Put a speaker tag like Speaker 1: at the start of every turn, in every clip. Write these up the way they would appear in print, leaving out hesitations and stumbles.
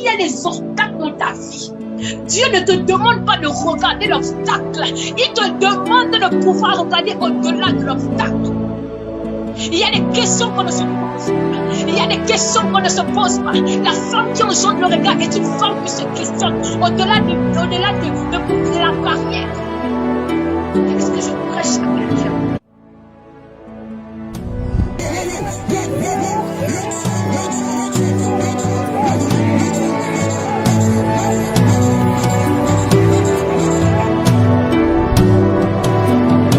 Speaker 1: y a des obstacles dans ta vie, Dieu ne te demande pas de regarder l'obstacle. Il te demande de pouvoir regarder au-delà de l'obstacle. Il y a des questions qu'on ne se pose pas. Il y a des questions qu'on ne se pose pas. La femme qui enjambe le regard est une femme qui se questionne au-delà de la barrière. Est-ce que je prêche à quelqu'un?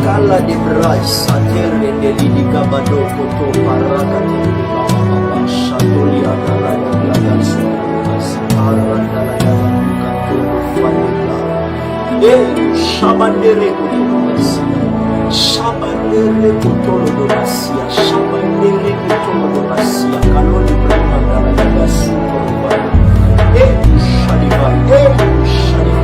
Speaker 2: Kala de brai satere de lidika badoko to paraka de baba shatoli akala ya gansu asara ndala ya kato fanila shabandere kutosi shabandere kutosi shabandere kutosi kaloni brama ndala ya gansu shaliva shaliva.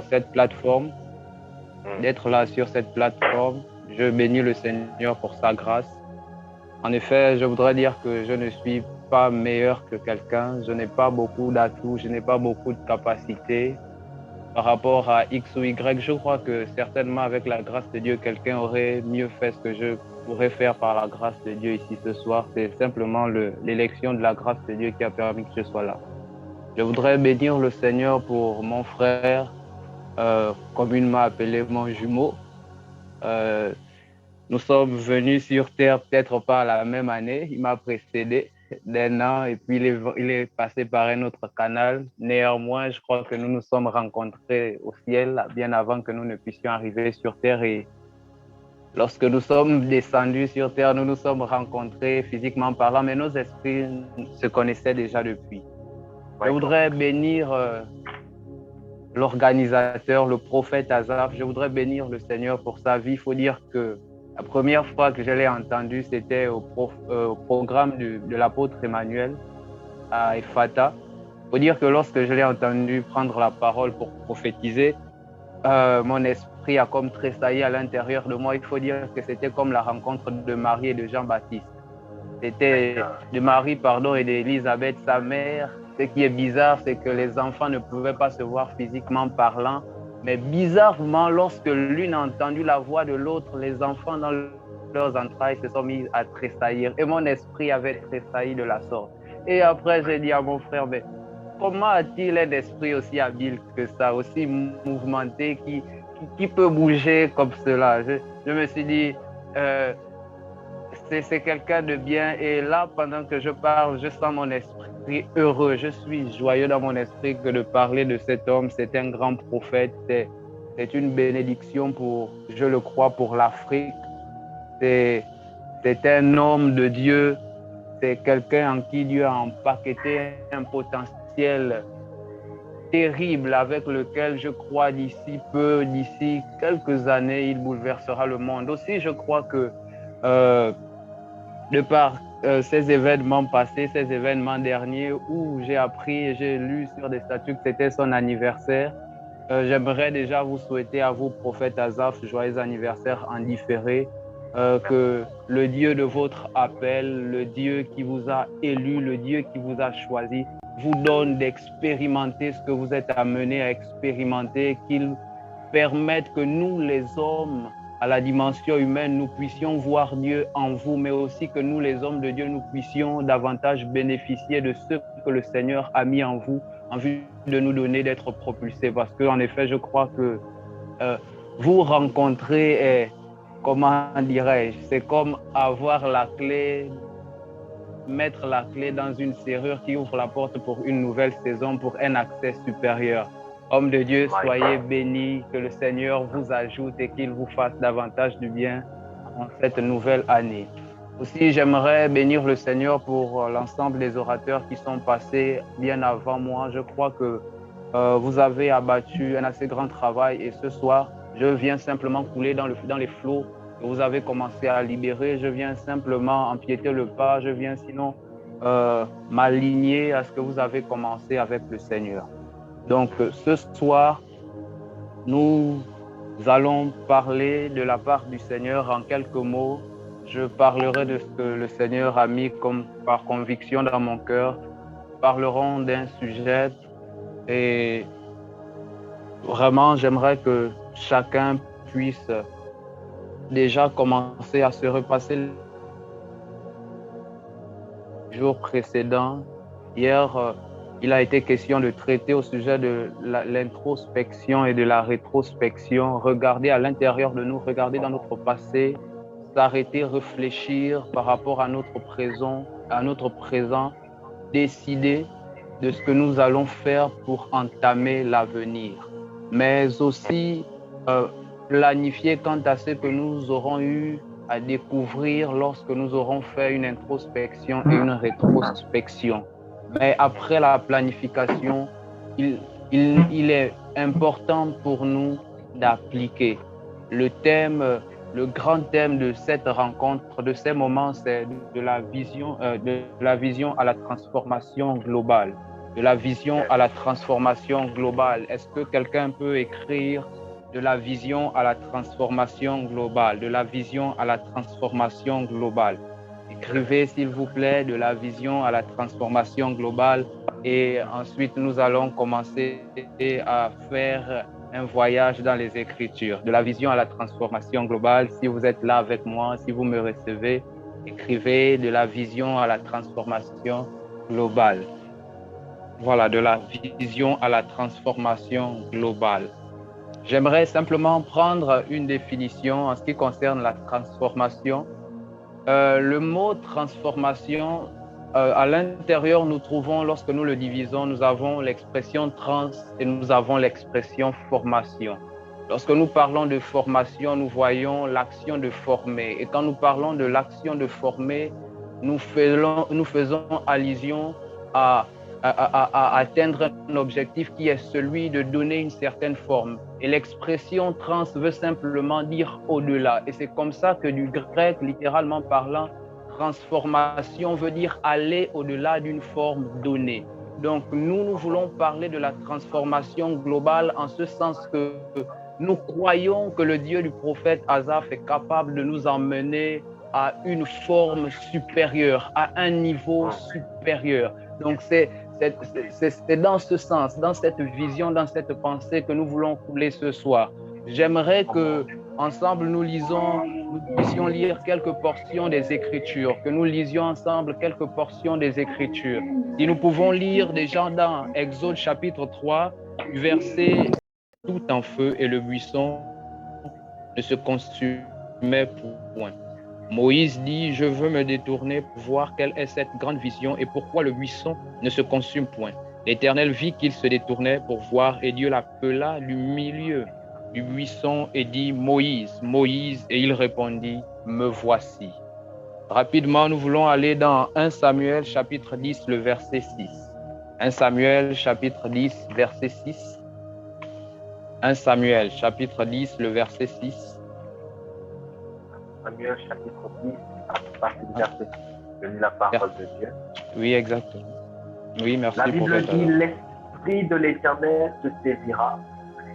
Speaker 3: cette plateforme, d'être là sur cette plateforme. Je bénis le Seigneur pour sa grâce. En effet, je voudrais dire que je ne suis pas meilleur que quelqu'un. Je n'ai pas beaucoup d'atouts, je n'ai pas beaucoup de capacités. Par rapport à X ou Y, je crois que certainement avec la grâce de Dieu, quelqu'un aurait mieux fait ce que je pourrais faire par la grâce de Dieu ici ce soir. C'est simplement l'élection de la grâce de Dieu qui a permis que je sois là. Je voudrais bénir le Seigneur pour mon frère, communément appelé mon jumeau. Nous sommes venus sur Terre peut-être pas la même année. Il m'a précédé d'un an et puis il est passé par un autre canal. Néanmoins, je crois que nous nous sommes rencontrés au ciel bien avant que nous ne puissions arriver sur Terre. Et lorsque nous sommes descendus sur Terre, nous nous sommes rencontrés physiquement parlant, mais nos esprits se connaissaient déjà depuis. Je voudrais bénir l'organisateur, le prophète Azaf. Je voudrais bénir le Seigneur pour sa vie. Il faut dire que la première fois que je l'ai entendu, c'était au programme de l'apôtre Emmanuel à Ephrata. Il faut dire que lorsque je l'ai entendu prendre la parole pour prophétiser, mon esprit a comme tressailli à l'intérieur de moi. Il faut dire que c'était comme la rencontre de Marie et de Jean-Baptiste. C'était de Marie, et d'Élisabeth, sa mère. Ce qui est bizarre, c'est que les enfants ne pouvaient pas se voir physiquement parlant. Mais bizarrement, lorsque l'une a entendu la voix de l'autre, les enfants dans leurs entrailles se sont mis à tressaillir. Et mon esprit avait tressailli de la sorte. Et après, j'ai dit à mon frère, mais comment a-t-il un esprit aussi habile que ça, aussi mouvementé, qui peut bouger comme cela? Je me suis dit, c'est quelqu'un de bien. Et là, pendant que je parle, je sens mon esprit heureux. Je suis joyeux dans mon esprit que de parler de cet homme. C'est un grand prophète. C'est une bénédiction pour, je le crois, pour l'Afrique. C'est un homme de Dieu. C'est quelqu'un en qui Dieu a empaqueté un potentiel terrible avec lequel je crois d'ici quelques années, il bouleversera le monde. Aussi, je crois que de par ces événements passés, ces événements derniers où j'ai appris et j'ai lu sur des statuts que c'était son anniversaire, j'aimerais déjà vous souhaiter à vous, prophète Azaf, joyeux anniversaire en différé, que le Dieu de votre appel, le Dieu qui vous a élu, le Dieu qui vous a choisi, vous donne d'expérimenter ce que vous êtes amenés à expérimenter, qu'il permette que nous, les hommes, à la dimension humaine, nous puissions voir Dieu en vous, mais aussi que nous, les hommes de Dieu, nous puissions davantage bénéficier de ce que le Seigneur a mis en vous, en vue de nous donner d'être propulsés. Parce qu'en effet, je crois que vous rencontrer, comment dirais-je, c'est comme avoir la clé, mettre la clé dans une serrure qui ouvre la porte pour une nouvelle saison, pour un accès supérieur. Homme de Dieu, soyez bénis, que le Seigneur vous ajoute et qu'il vous fasse davantage du bien en cette nouvelle année. Aussi, j'aimerais bénir le Seigneur pour l'ensemble des orateurs qui sont passés bien avant moi. Je crois que vous avez abattu un assez grand travail et ce soir, je viens simplement couler dans les flots que vous avez commencé à libérer. Je viens simplement empiéter le pas. Je viens sinon m'aligner à ce que vous avez commencé avec le Seigneur. Donc, ce soir, nous allons parler de la part du Seigneur en quelques mots. Je parlerai de ce que le Seigneur a mis par conviction dans mon cœur. Nous parlerons d'un sujet et vraiment, j'aimerais que chacun puisse déjà commencer à se repasser les jours précédents. Hier, il a été question de traiter au sujet de l'introspection et de la rétrospection, regarder à l'intérieur de nous, regarder dans notre passé, s'arrêter, réfléchir par rapport à notre présent, décider de ce que nous allons faire pour entamer l'avenir, mais aussi planifier quant à ce que nous aurons eu à découvrir lorsque nous aurons fait une introspection et une rétrospection. Mais après la planification, il est important pour nous d'appliquer. Le grand thème de cette rencontre, de ces moments, c'est de la vision à la transformation globale. de la vision à la transformation globale. Est-ce que quelqu'un peut écrire de la vision à la transformation globale, de la vision à la transformation globale? Écrivez, s'il vous plaît, de la vision à la transformation globale et ensuite nous allons commencer à faire un voyage dans les Écritures. De la vision à la transformation globale, si vous êtes là avec moi, si vous me recevez, écrivez de la vision à la transformation globale. Voilà, de la vision à la transformation globale. J'aimerais simplement prendre une définition en ce qui concerne la transformation. Le mot transformation, à l'intérieur, nous trouvons, lorsque nous le divisons, nous avons l'expression trans et nous avons l'expression formation. Lorsque nous parlons de formation, nous voyons l'action de former. Et quand nous parlons de l'action de former, nous faisons allusion à atteindre un objectif qui est celui de donner une certaine forme. Et l'expression trans veut simplement dire au-delà. Et c'est comme ça que du grec, littéralement parlant, transformation veut dire aller au-delà d'une forme donnée. Donc nous voulons parler de la transformation globale en ce sens que nous croyons que le Dieu du prophète Asaph est capable de nous emmener à une forme supérieure, à un niveau supérieur. Donc c'est dans ce sens, dans cette vision, dans cette pensée que nous voulons couler ce soir. J'aimerais que ensemble nous puissions lire quelques portions des Écritures, que nous lisions ensemble quelques portions des Écritures. Si nous pouvons lire déjà dans Exode chapitre 3, verset « Tout en feu et le buisson ne se consumait point ». Moïse dit, je veux me détourner pour voir quelle est cette grande vision et pourquoi le buisson ne se consume point. L'Éternel vit qu'il se détournait pour voir et Dieu l'appela du milieu du buisson et dit, Moïse, Moïse, et il répondit, me voici. Rapidement, nous voulons aller dans 1 Samuel chapitre 10, le verset 6. 1 Samuel chapitre 10, verset 6. 1 Samuel chapitre 10, le verset 6.
Speaker 4: Samuel chapitre 10, à partir du verset 6. Je lis la parole de Dieu.
Speaker 3: Oui, exactement. Oui, merci.
Speaker 4: La Bible dit, l'Esprit de l'Éternel te saisira.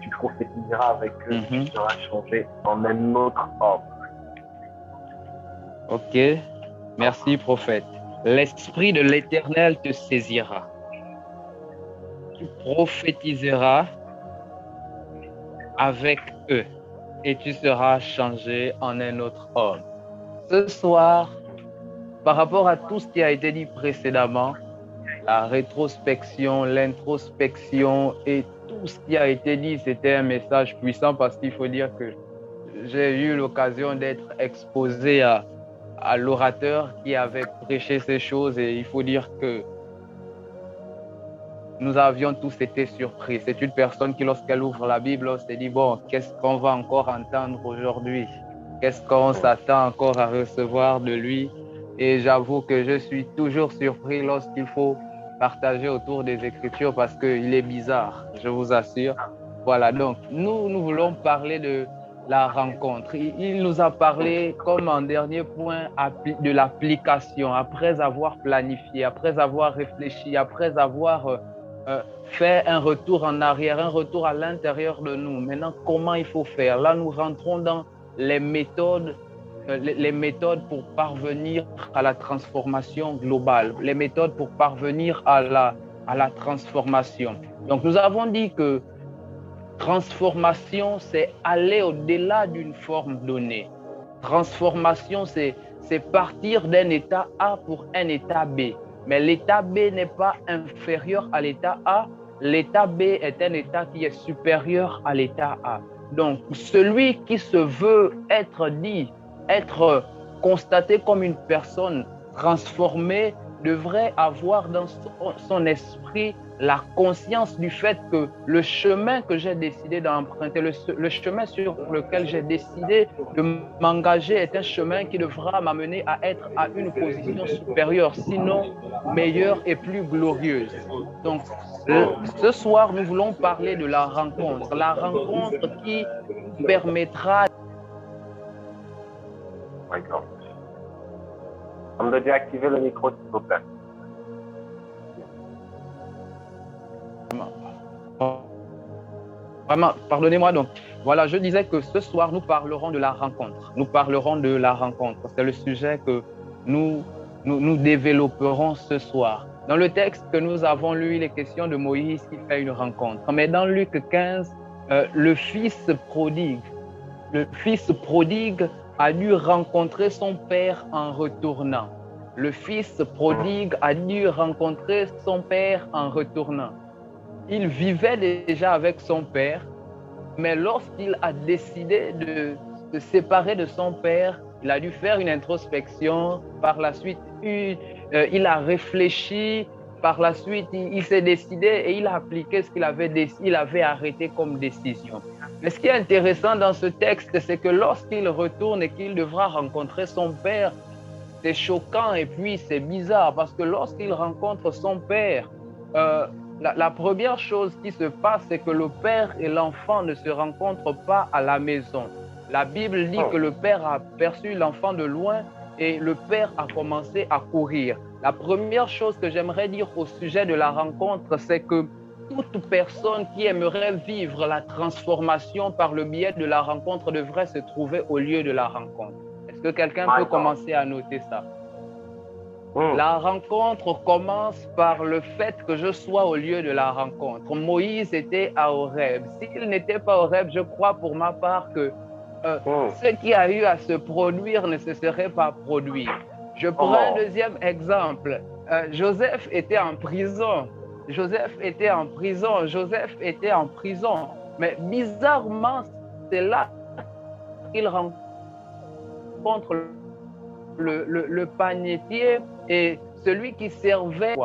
Speaker 4: Tu prophétiseras avec eux, tu seras changé en un autre homme.
Speaker 3: Ok, merci prophète. L'Esprit de l'Éternel te saisira. Tu prophétiseras avec eux et tu seras changé en un autre homme. Ce soir, par rapport à tout ce qui a été dit précédemment, la rétrospection, l'introspection et tout ce qui a été dit, c'était un message puissant parce qu'il faut dire que j'ai eu l'occasion d'être exposé à l'orateur qui avait prêché ces choses et il faut dire que nous avions tous été surpris. C'est une personne qui, lorsqu'elle ouvre la Bible, on s'est dit, bon, qu'est-ce qu'on va encore entendre aujourd'hui? Qu'est-ce qu'on s'attend encore à recevoir de lui? Et j'avoue que je suis toujours surpris lorsqu'il faut partager autour des Écritures parce qu'il est bizarre, je vous assure. Voilà, donc nous voulons parler de la rencontre. Il nous a parlé, comme en dernier point, de l'application. Après avoir planifié, après avoir réfléchi, après avoir fait un retour en arrière, un retour à l'intérieur de nous. Maintenant, comment il faut faire? Là, nous rentrons dans les méthodes pour parvenir à la transformation globale, les méthodes pour parvenir à la transformation. Donc, nous avons dit que transformation, c'est aller au-delà d'une forme donnée. Transformation, c'est partir d'un état A pour un état B. Mais l'état B n'est pas inférieur à l'état A. L'état B est un état qui est supérieur à l'état A. Donc, celui qui se veut être constaté comme une personne transformée devrait avoir dans son esprit la conscience du fait que le chemin que j'ai décidé d'emprunter, le chemin sur lequel j'ai décidé de m'engager est un chemin qui devra m'amener à être à une position supérieure, sinon meilleure et plus glorieuse. Donc, ce soir, nous voulons parler de la rencontre qui permettra...
Speaker 4: On doit déactiver le micro, s'il vous plaît.
Speaker 3: Pardonnez-moi donc. Voilà, je disais que ce soir, nous parlerons de la rencontre. Nous parlerons de la rencontre. C'est le sujet que nous développerons ce soir. Dans le texte que nous avons lu, il est question de Moïse qui fait une rencontre. Mais dans Luc 15, le fils prodigue a dû rencontrer son père en retournant. Le fils prodigue a dû rencontrer son père en retournant. Il vivait déjà avec son père, mais lorsqu'il a décidé de se séparer de son père, il a dû faire une introspection. Par la suite, il a réfléchi. Par la suite, il s'est décidé et il a appliqué ce qu'il avait arrêté comme décision. Mais ce qui est intéressant dans ce texte, c'est que lorsqu'il retourne et qu'il devra rencontrer son père, c'est choquant et puis c'est bizarre parce que lorsqu'il rencontre son père, la première chose qui se passe, c'est que le père et l'enfant ne se rencontrent pas à la maison. La Bible dit que le père a aperçu l'enfant de loin et le père a commencé à courir. La première chose que j'aimerais dire au sujet de la rencontre, c'est que toute personne qui aimerait vivre la transformation par le biais de la rencontre devrait se trouver au lieu de la rencontre. Est-ce que quelqu'un peut commencer à noter ça? La rencontre commence par le fait que je sois au lieu de la rencontre. Moïse était à Horeb. S'il n'était pas à Horeb, je crois pour ma part que ce qui a eu à se produire ne se serait pas produit. Je prends un deuxième exemple. Joseph était en prison. Mais bizarrement, c'est là qu'il rencontre le panetier et celui qui servait.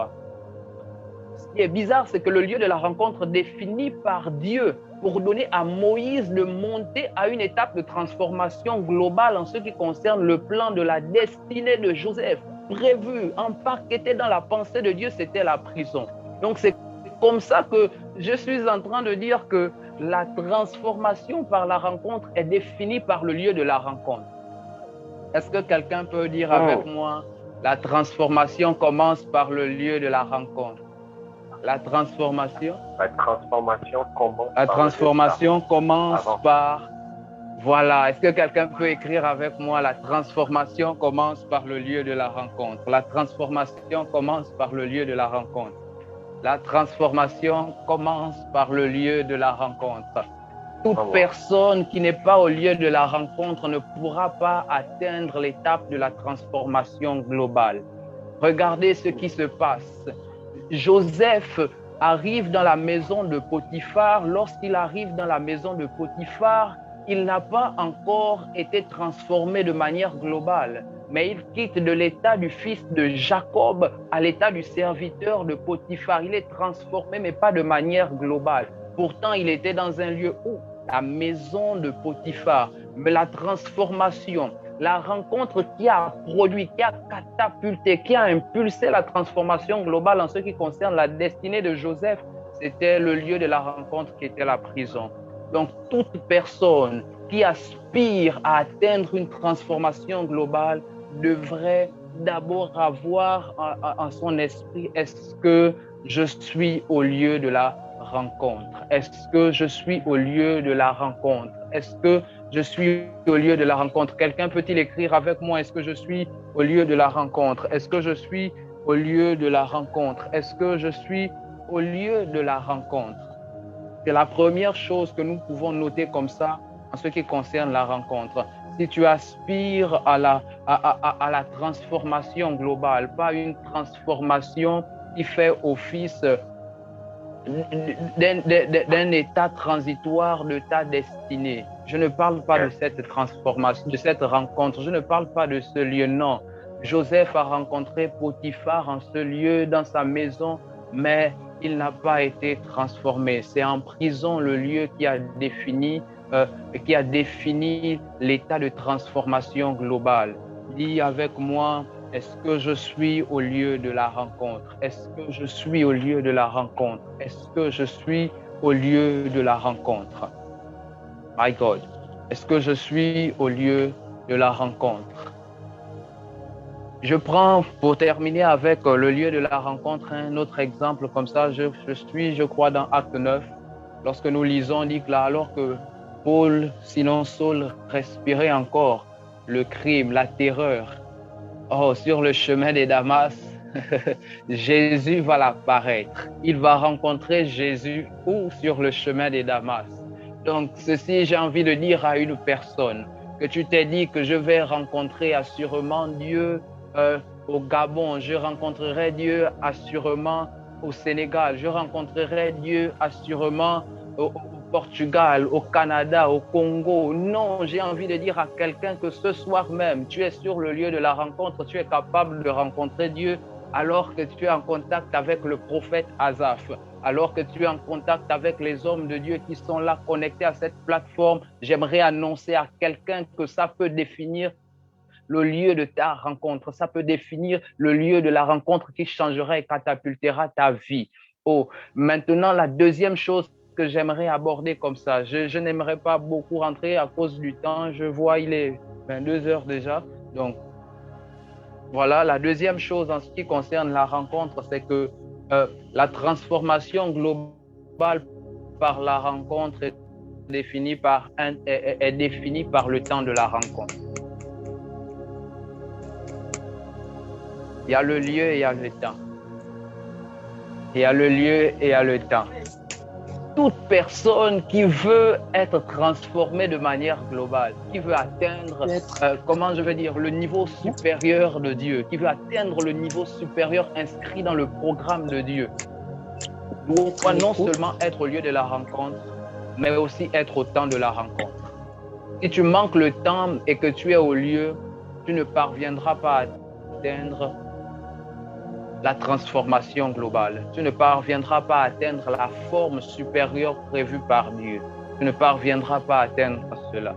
Speaker 3: Ce qui est bizarre, c'est que le lieu de la rencontre défini par Dieu pour donner à Moïse de monter à une étape de transformation globale en ce qui concerne le plan de la destinée de Joseph, prévu, empaqueté dans la pensée de Dieu, c'était la prison. Donc c'est comme ça que je suis en train de dire que la transformation par la rencontre est définie par le lieu de la rencontre. Est-ce que quelqu'un peut dire avec moi, la transformation commence par le lieu de la rencontre? La transformation commence par... Voilà, est-ce que quelqu'un peut écrire avec moi, la transformation commence par le lieu de la rencontre? La transformation commence par le lieu de la rencontre. La transformation commence par le lieu de la rencontre. Toute personne qui n'est pas au lieu de la rencontre ne pourra pas atteindre l'étape de la transformation globale. Regardez ce qui se passe. Joseph arrive dans la maison de Potiphar. Lorsqu'il arrive dans la maison de Potiphar, il n'a pas encore été transformé de manière globale, mais il quitte de l'état du fils de Jacob à l'état du serviteur de Potiphar. Il est transformé, mais pas de manière globale. Pourtant, il était dans un lieu où la maison de Potiphar, mais la transformation, la rencontre qui a produit, qui a catapulté, qui a impulsé la transformation globale en ce qui concerne la destinée de Joseph, c'était le lieu de la rencontre qui était la prison. Donc, toute personne qui aspire à atteindre une transformation globale devrait d'abord avoir en son esprit, est-ce que je suis au lieu de la rencontre? Est-ce que je suis au lieu de la rencontre? Est-ce que je suis au lieu de la rencontre? Quelqu'un peut-il écrire avec moi, est-ce que je suis au lieu de la rencontre? Est-ce que je suis au lieu de la rencontre? Est-ce que je suis au lieu de la rencontre? C'est la première chose que nous pouvons noter comme ça en ce qui concerne la rencontre. Si tu aspires à la transformation globale, pas une transformation qui fait office d'un état transitoire de ta destinée. Je ne parle pas de cette transformation, de cette rencontre. Je ne parle pas de ce lieu, non. Joseph a rencontré Potiphar en ce lieu, dans sa maison, mais il n'a pas été transformé. C'est en prison le lieu qui a défini l'état de transformation globale. Dis avec moi, est-ce que je suis au lieu de la rencontre? Est-ce que je suis au lieu de la rencontre? Est-ce que je suis au lieu de la rencontre? My God, est-ce que je suis au lieu de la rencontre? Je prends, pour terminer avec le lieu de la rencontre, un autre exemple comme ça. Je suis, je crois, dans Acte 9. Lorsque nous lisons, on dit que là, alors que Paul, sinon Saul, respirait encore le crime, la terreur, oh, sur le chemin de Damas, Jésus va l'apparaître. Il va rencontrer Jésus ou sur le chemin de Damas. Donc, ceci, j'ai envie de dire à une personne que tu t'es dit que je vais rencontrer assurément Dieu au Gabon, je rencontrerai Dieu assurément au Sénégal, je rencontrerai Dieu assurément au Portugal, au Canada, au Congo. Non, j'ai envie de dire à quelqu'un que ce soir même, tu es sur le lieu de la rencontre, tu es capable de rencontrer Dieu alors que tu es en contact avec le prophète Asaph, alors que tu es en contact avec les hommes de Dieu qui sont là connectés à cette plateforme. J'aimerais annoncer à quelqu'un que ça peut définir le lieu de ta rencontre, ça peut définir le lieu de la rencontre qui changera et catapultera ta vie. Oh, maintenant, la deuxième chose que j'aimerais aborder comme ça, je n'aimerais pas beaucoup rentrer à cause du temps, je vois il est 22 heures déjà, donc voilà, la deuxième chose en ce qui concerne la rencontre, c'est que la transformation globale par la rencontre est définie par le temps de la rencontre. Il y a le lieu et il y a le temps. Il y a le lieu et il y a le temps. Toute personne qui veut être transformée de manière globale, qui veut atteindre, le niveau supérieur de Dieu, qui veut atteindre le niveau supérieur inscrit dans le programme de Dieu, doit non seulement être au lieu de la rencontre, mais aussi être au temps de la rencontre. Si tu manques le temps et que tu es au lieu, tu ne parviendras pas à atteindre la transformation globale. Tu ne parviendras pas à atteindre la forme supérieure prévue par Dieu. Tu ne parviendras pas à atteindre cela.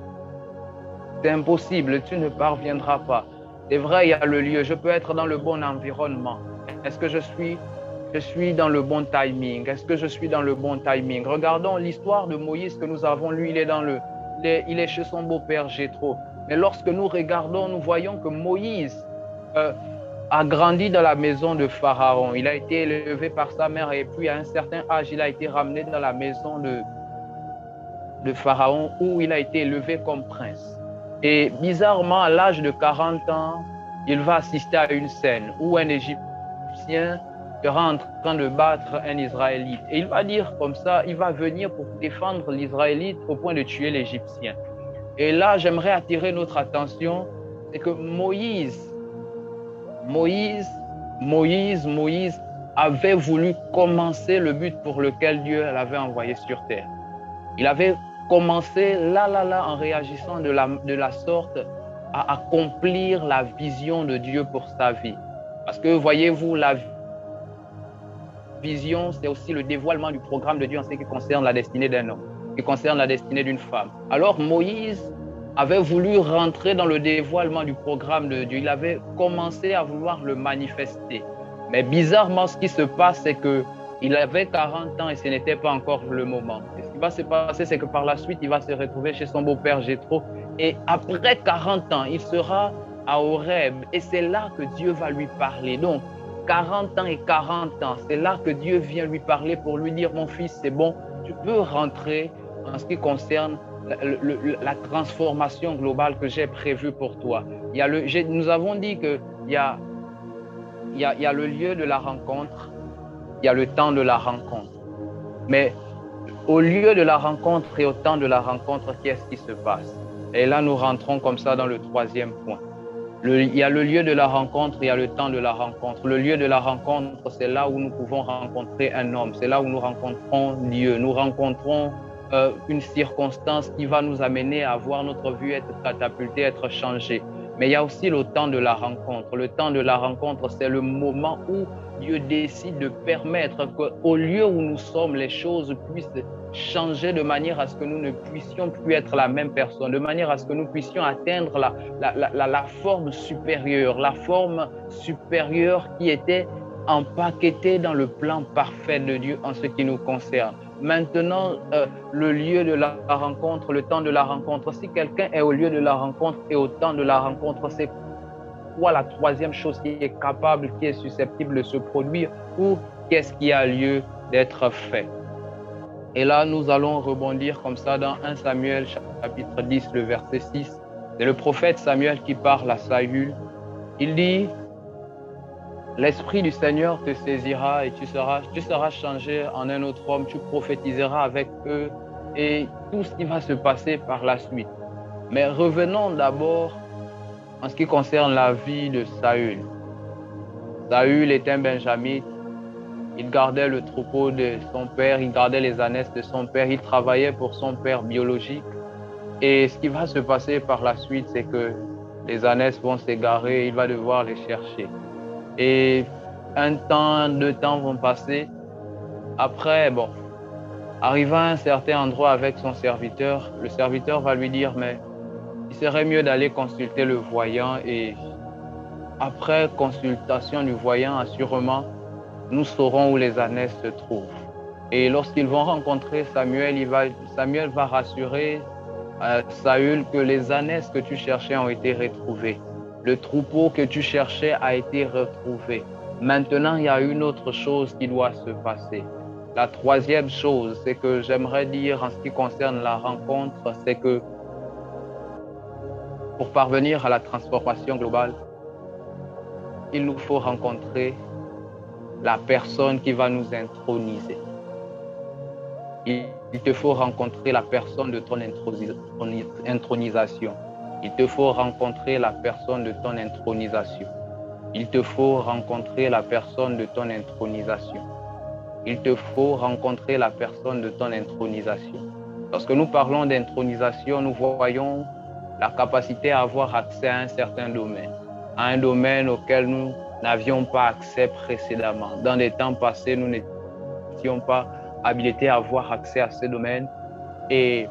Speaker 3: C'est impossible, tu ne parviendras pas. C'est vrai, il y a le lieu, je peux être dans le bon environnement. Est-ce que je suis dans le bon timing? Est-ce que je suis dans le bon timing? Regardons l'histoire de Moïse que nous avons lu, il est chez son beau-père Jéthro. Mais lorsque nous regardons, nous voyons que Moïse a grandi dans la maison de Pharaon. Il a été élevé par sa mère et puis à un certain âge, il a été ramené dans la maison de Pharaon où il a été élevé comme prince. Et bizarrement, à l'âge de 40 ans, il va assister à une scène où un Égyptien sera en train de battre un Israélite. Et il va dire comme ça, il va venir pour défendre l'Israélite au point de tuer l'Égyptien. Et là, j'aimerais attirer notre attention, c'est que Moïse avait voulu commencer le but pour lequel Dieu l'avait envoyé sur terre. Il avait commencé là, en réagissant de la sorte à accomplir la vision de Dieu pour sa vie. Parce que voyez-vous, la vision, c'est aussi le dévoilement du programme de Dieu en ce qui concerne la destinée d'un homme, qui concerne la destinée d'une femme. Alors Moïse avait voulu rentrer dans le dévoilement du programme de Dieu. Il avait commencé à vouloir le manifester. Mais bizarrement, ce qui se passe, c'est qu'il avait 40 ans et ce n'était pas encore le moment. Et ce qui va se passer, c'est que par la suite, il va se retrouver chez son beau-père Jéthro. Et après 40 ans, il sera à Horeb. Et c'est là que Dieu va lui parler. Donc, 40 ans et 40 ans, c'est là que Dieu vient lui parler pour lui dire, mon fils, c'est bon, tu peux rentrer en ce qui concerne la transformation globale que j'ai prévue pour toi. Nous avons dit qu'il y a le lieu de la rencontre, il y a le temps de la rencontre. Mais au lieu de la rencontre et au temps de la rencontre, qu'est-ce qui se passe? Et là, nous rentrons comme ça dans le troisième point. Il y a le lieu de la rencontre, il y a le temps de la rencontre. Le lieu de la rencontre, c'est là où nous pouvons rencontrer un homme, c'est là où nous rencontrons Dieu, nous rencontrons une circonstance qui va nous amener à voir notre vue être catapultée, être changée. Mais il y a aussi le temps de la rencontre. Le temps de la rencontre, c'est le moment où Dieu décide de permettre qu'au lieu où nous sommes, les choses puissent changer de manière à ce que nous ne puissions plus être la même personne, de manière à ce que nous puissions atteindre la forme supérieure qui était empaquetée dans le plan parfait de Dieu en ce qui nous concerne. Maintenant, le lieu de la rencontre, le temps de la rencontre. Si quelqu'un est au lieu de la rencontre et au temps de la rencontre, c'est quoi la troisième chose qui est capable, qui est susceptible de se produire ou qu'est-ce qui a lieu d'être fait? Et là, nous allons rebondir comme ça dans 1 Samuel chapitre 10, le verset 6. C'est le prophète Samuel qui parle à Saül. Il dit, l'Esprit du Seigneur te saisira et tu seras changé en un autre homme, tu prophétiseras avec eux et tout ce qui va se passer par la suite. Mais revenons d'abord en ce qui concerne la vie de Saül. Saül est un benjamite, il gardait le troupeau de son père, il gardait les ânesses de son père, il travaillait pour son père biologique. Et ce qui va se passer par la suite, c'est que les ânesses vont s'égarer, il va devoir les chercher. Et un temps, 2 temps vont passer. Après, arrivé à un certain endroit avec son serviteur, le serviteur va lui dire, mais il serait mieux d'aller consulter le voyant et après consultation du voyant, assurément, nous saurons où les ânesses se trouvent. Et lorsqu'ils vont rencontrer Samuel, Samuel va rassurer Saül que les ânesses que tu cherchais ont été retrouvées. Le troupeau que tu cherchais a été retrouvé. Maintenant, il y a une autre chose qui doit se passer. La troisième chose, c'est que j'aimerais dire en ce qui concerne la rencontre, c'est que pour parvenir à la transformation globale, il nous faut rencontrer la personne qui va nous introniser. Il te faut rencontrer la personne de ton intronisation. Il te faut rencontrer la personne de ton intronisation. Il te faut rencontrer la personne de ton intronisation. Il te faut rencontrer la personne de ton intronisation. Lorsque nous parlons d'intronisation, nous voyons la capacité à avoir accès à un certain domaine, à un domaine auquel nous n'avions pas accès précédemment. Dans les temps passés, nous n'étions pas habilités à avoir accès à ce domaine. Et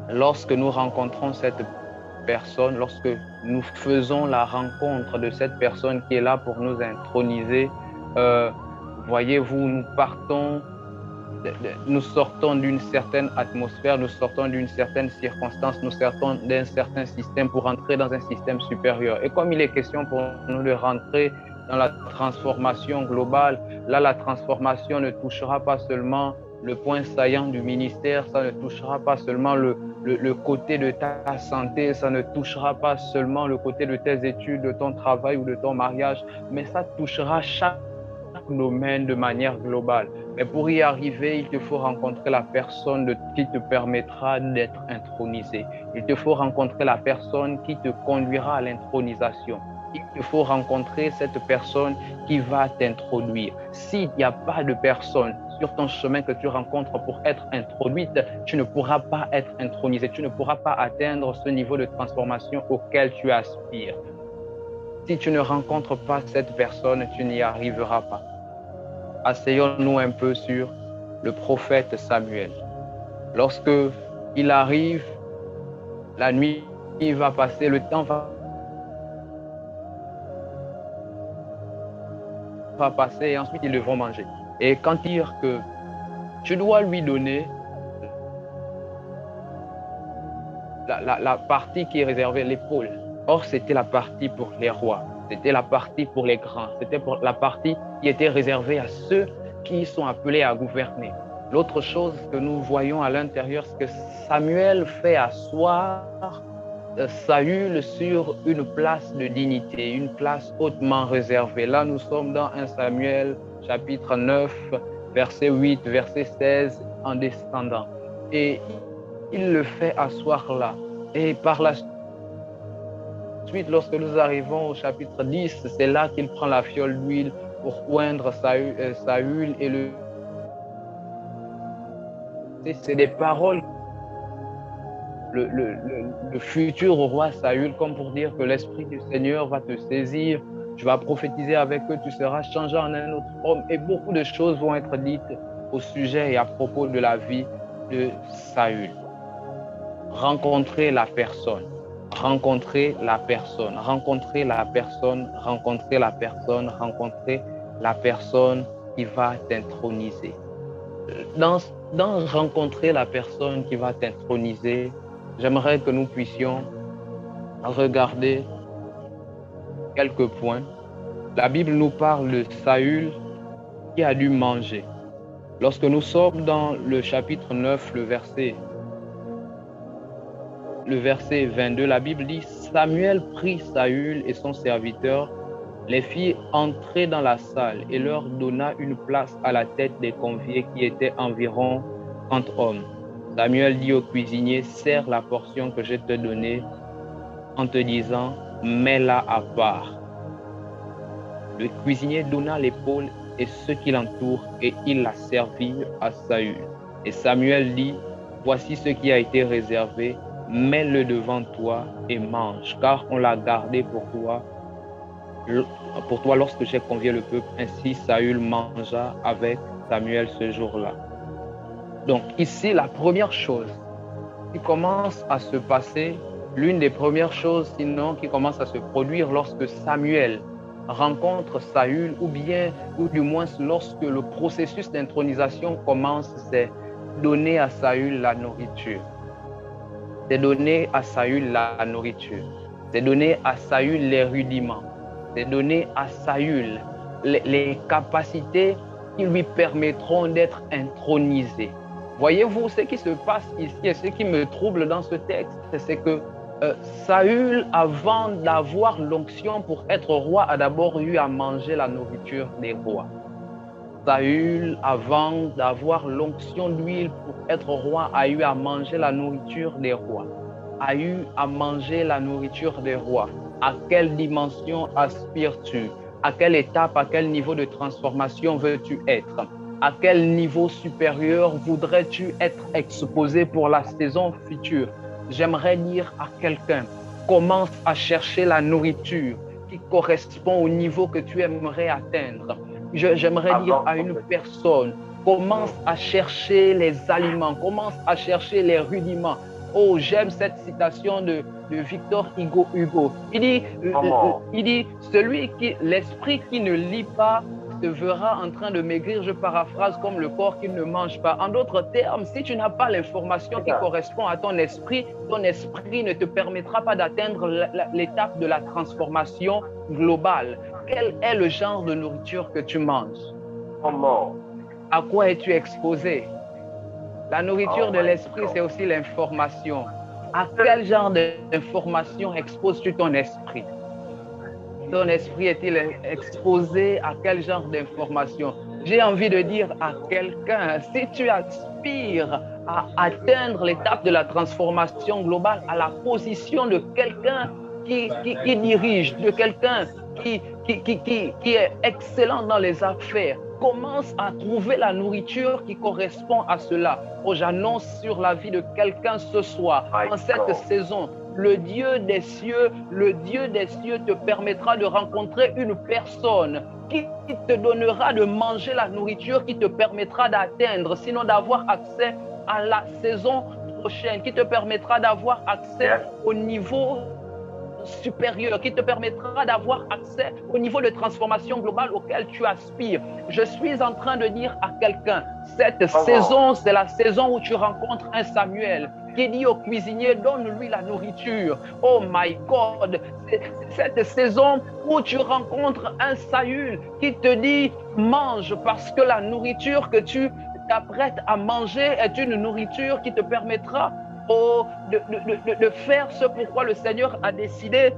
Speaker 3: lorsque nous rencontrons cette personne, lorsque nous faisons la rencontre de cette personne qui est là pour nous introniser, voyez-vous, nous sortons d'une certaine atmosphère, nous sortons d'une certaine circonstance, nous sortons d'un certain système pour entrer dans un système supérieur. Et comme il est question pour nous de rentrer dans la transformation globale, là, la transformation ne touchera pas seulement le point saillant du ministère, ça ne touchera pas seulement le côté de ta santé, ça ne touchera pas seulement le côté de tes études, de ton travail ou de ton mariage, mais ça touchera chaque domaine de manière globale. Mais pour y arriver, il te faut rencontrer la personne qui te permettra d'être intronisé. Il te faut rencontrer la personne qui te conduira à l'intronisation. Il te faut rencontrer cette personne qui va t'introduire. S'il n'y a pas de personne sur ton chemin que tu rencontres pour être introduite, tu ne pourras pas être intronisé, tu ne pourras pas atteindre ce niveau de transformation auquel tu aspires. Si tu ne rencontres pas cette personne, tu n'y arriveras pas. Asseyons-nous un peu sur le prophète Samuel. Lorsque il arrive, la nuit va passer, le temps va passer et ensuite ils devront manger. Et quand dire que tu dois lui donner la partie qui est réservée, l'épaule. Or, c'était la partie pour les rois, c'était la partie pour les grands, c'était pour la partie qui était réservée à ceux qui sont appelés à gouverner. L'autre chose que nous voyons à l'intérieur, c'est que Samuel fait asseoir Saül sur une place de dignité, une place hautement réservée. Là, nous sommes dans 1 Samuel, chapitre 9, verset 8, verset 16, en descendant. Et il le fait asseoir là. Et par la suite, lorsque nous arrivons au chapitre 10, c'est là qu'il prend la fiole d'huile pour oindre Saül et le... C'est des paroles. Le futur roi Saül, comme pour dire que l'Esprit du Seigneur va te saisir, tu vas prophétiser avec eux, tu seras changé en un autre homme et beaucoup de choses vont être dites au sujet et à propos de la vie de Saül. Rencontrer la personne, rencontrer la personne, rencontrer la personne, rencontrer la personne, rencontrer la personne qui va t'introniser. Dans rencontrer la personne qui va t'introniser, j'aimerais que nous puissions regarder quelques points. La Bible nous parle de Saül qui a dû manger. Lorsque nous sommes dans le chapitre 9, le verset 22, la Bible dit « Samuel prit Saül et son serviteur, les fit entrer dans la salle et leur donna une place à la tête des conviés qui étaient environ 30 hommes. Samuel dit au cuisinier, serre la portion que je t'ai donnée en te disant, mets-la à part. Le cuisinier donna l'épaule et ceux qui l'entourent et il la servit à Saül. Et Samuel dit, voici ce qui a été réservé, mets-le devant toi et mange, car on l'a gardé pour toi lorsque j'ai convié le peuple. Ainsi Saül mangea avec Samuel ce jour-là. Donc ici, la première chose qui commence à se passer, l'une des premières choses sinon qui commence à se produire lorsque Samuel rencontre Saül, ou du moins lorsque le processus d'intronisation commence, c'est donner à Saül la nourriture. C'est donner à Saül la nourriture. C'est donner à Saül les rudiments. C'est donner à Saül les capacités qui lui permettront d'être intronisé. Voyez-vous, ce qui se passe ici et ce qui me trouble dans ce texte, c'est que Saül, avant d'avoir l'onction pour être roi, a d'abord eu à manger la nourriture des rois. Saül, avant d'avoir l'onction d'huile pour être roi, a eu à manger la nourriture des rois. A eu à manger la nourriture des rois. À quelle dimension aspires-tu? À quelle étape, à quel niveau de transformation veux-tu être? À quel niveau supérieur voudrais-tu être exposé pour la saison future? J'aimerais dire à quelqu'un, commence à chercher la nourriture qui correspond au niveau que tu aimerais atteindre. J'aimerais dire à une personne, commence à chercher les aliments, commence à chercher les rudiments. Oh, j'aime cette citation de Victor Hugo. Il dit, l'esprit qui ne lit pas te verra en train de maigrir, je paraphrase, comme le corps qui ne mange pas. En d'autres termes, si tu n'as pas l'information qui correspond à ton esprit ne te permettra pas d'atteindre l'étape de la transformation globale. Quel est le genre de nourriture que tu manges? À quoi es-tu exposé? La nourriture de l'esprit, c'est aussi l'information. À quel genre d'information exposes-tu ton esprit? Ton esprit est-il exposé à quel genre d'information? J'ai envie de dire à quelqu'un, si tu aspires à atteindre l'étape de la transformation globale, à la position de quelqu'un qui dirige, de quelqu'un qui est excellent dans les affaires, commence à trouver la nourriture qui correspond à cela. Oh, j'annonce sur la vie de quelqu'un ce soir, en cette saison, le Dieu des cieux te permettra de rencontrer une personne qui te donnera de manger la nourriture qui te permettra d'atteindre, sinon d'avoir accès à la saison prochaine, qui te permettra d'avoir accès au niveau supérieur, qui te permettra d'avoir accès au niveau de transformation globale auquel tu aspires. Je suis en train de dire à quelqu'un, cette saison, c'est la saison où tu rencontres un Samuel qui dit au cuisinier, donne-lui la nourriture. Oh my God, c'est cette saison où tu rencontres un Saül qui te dit, mange, parce que la nourriture que tu t'apprêtes à manger est une nourriture qui te permettra de faire ce pourquoi le Seigneur a décidé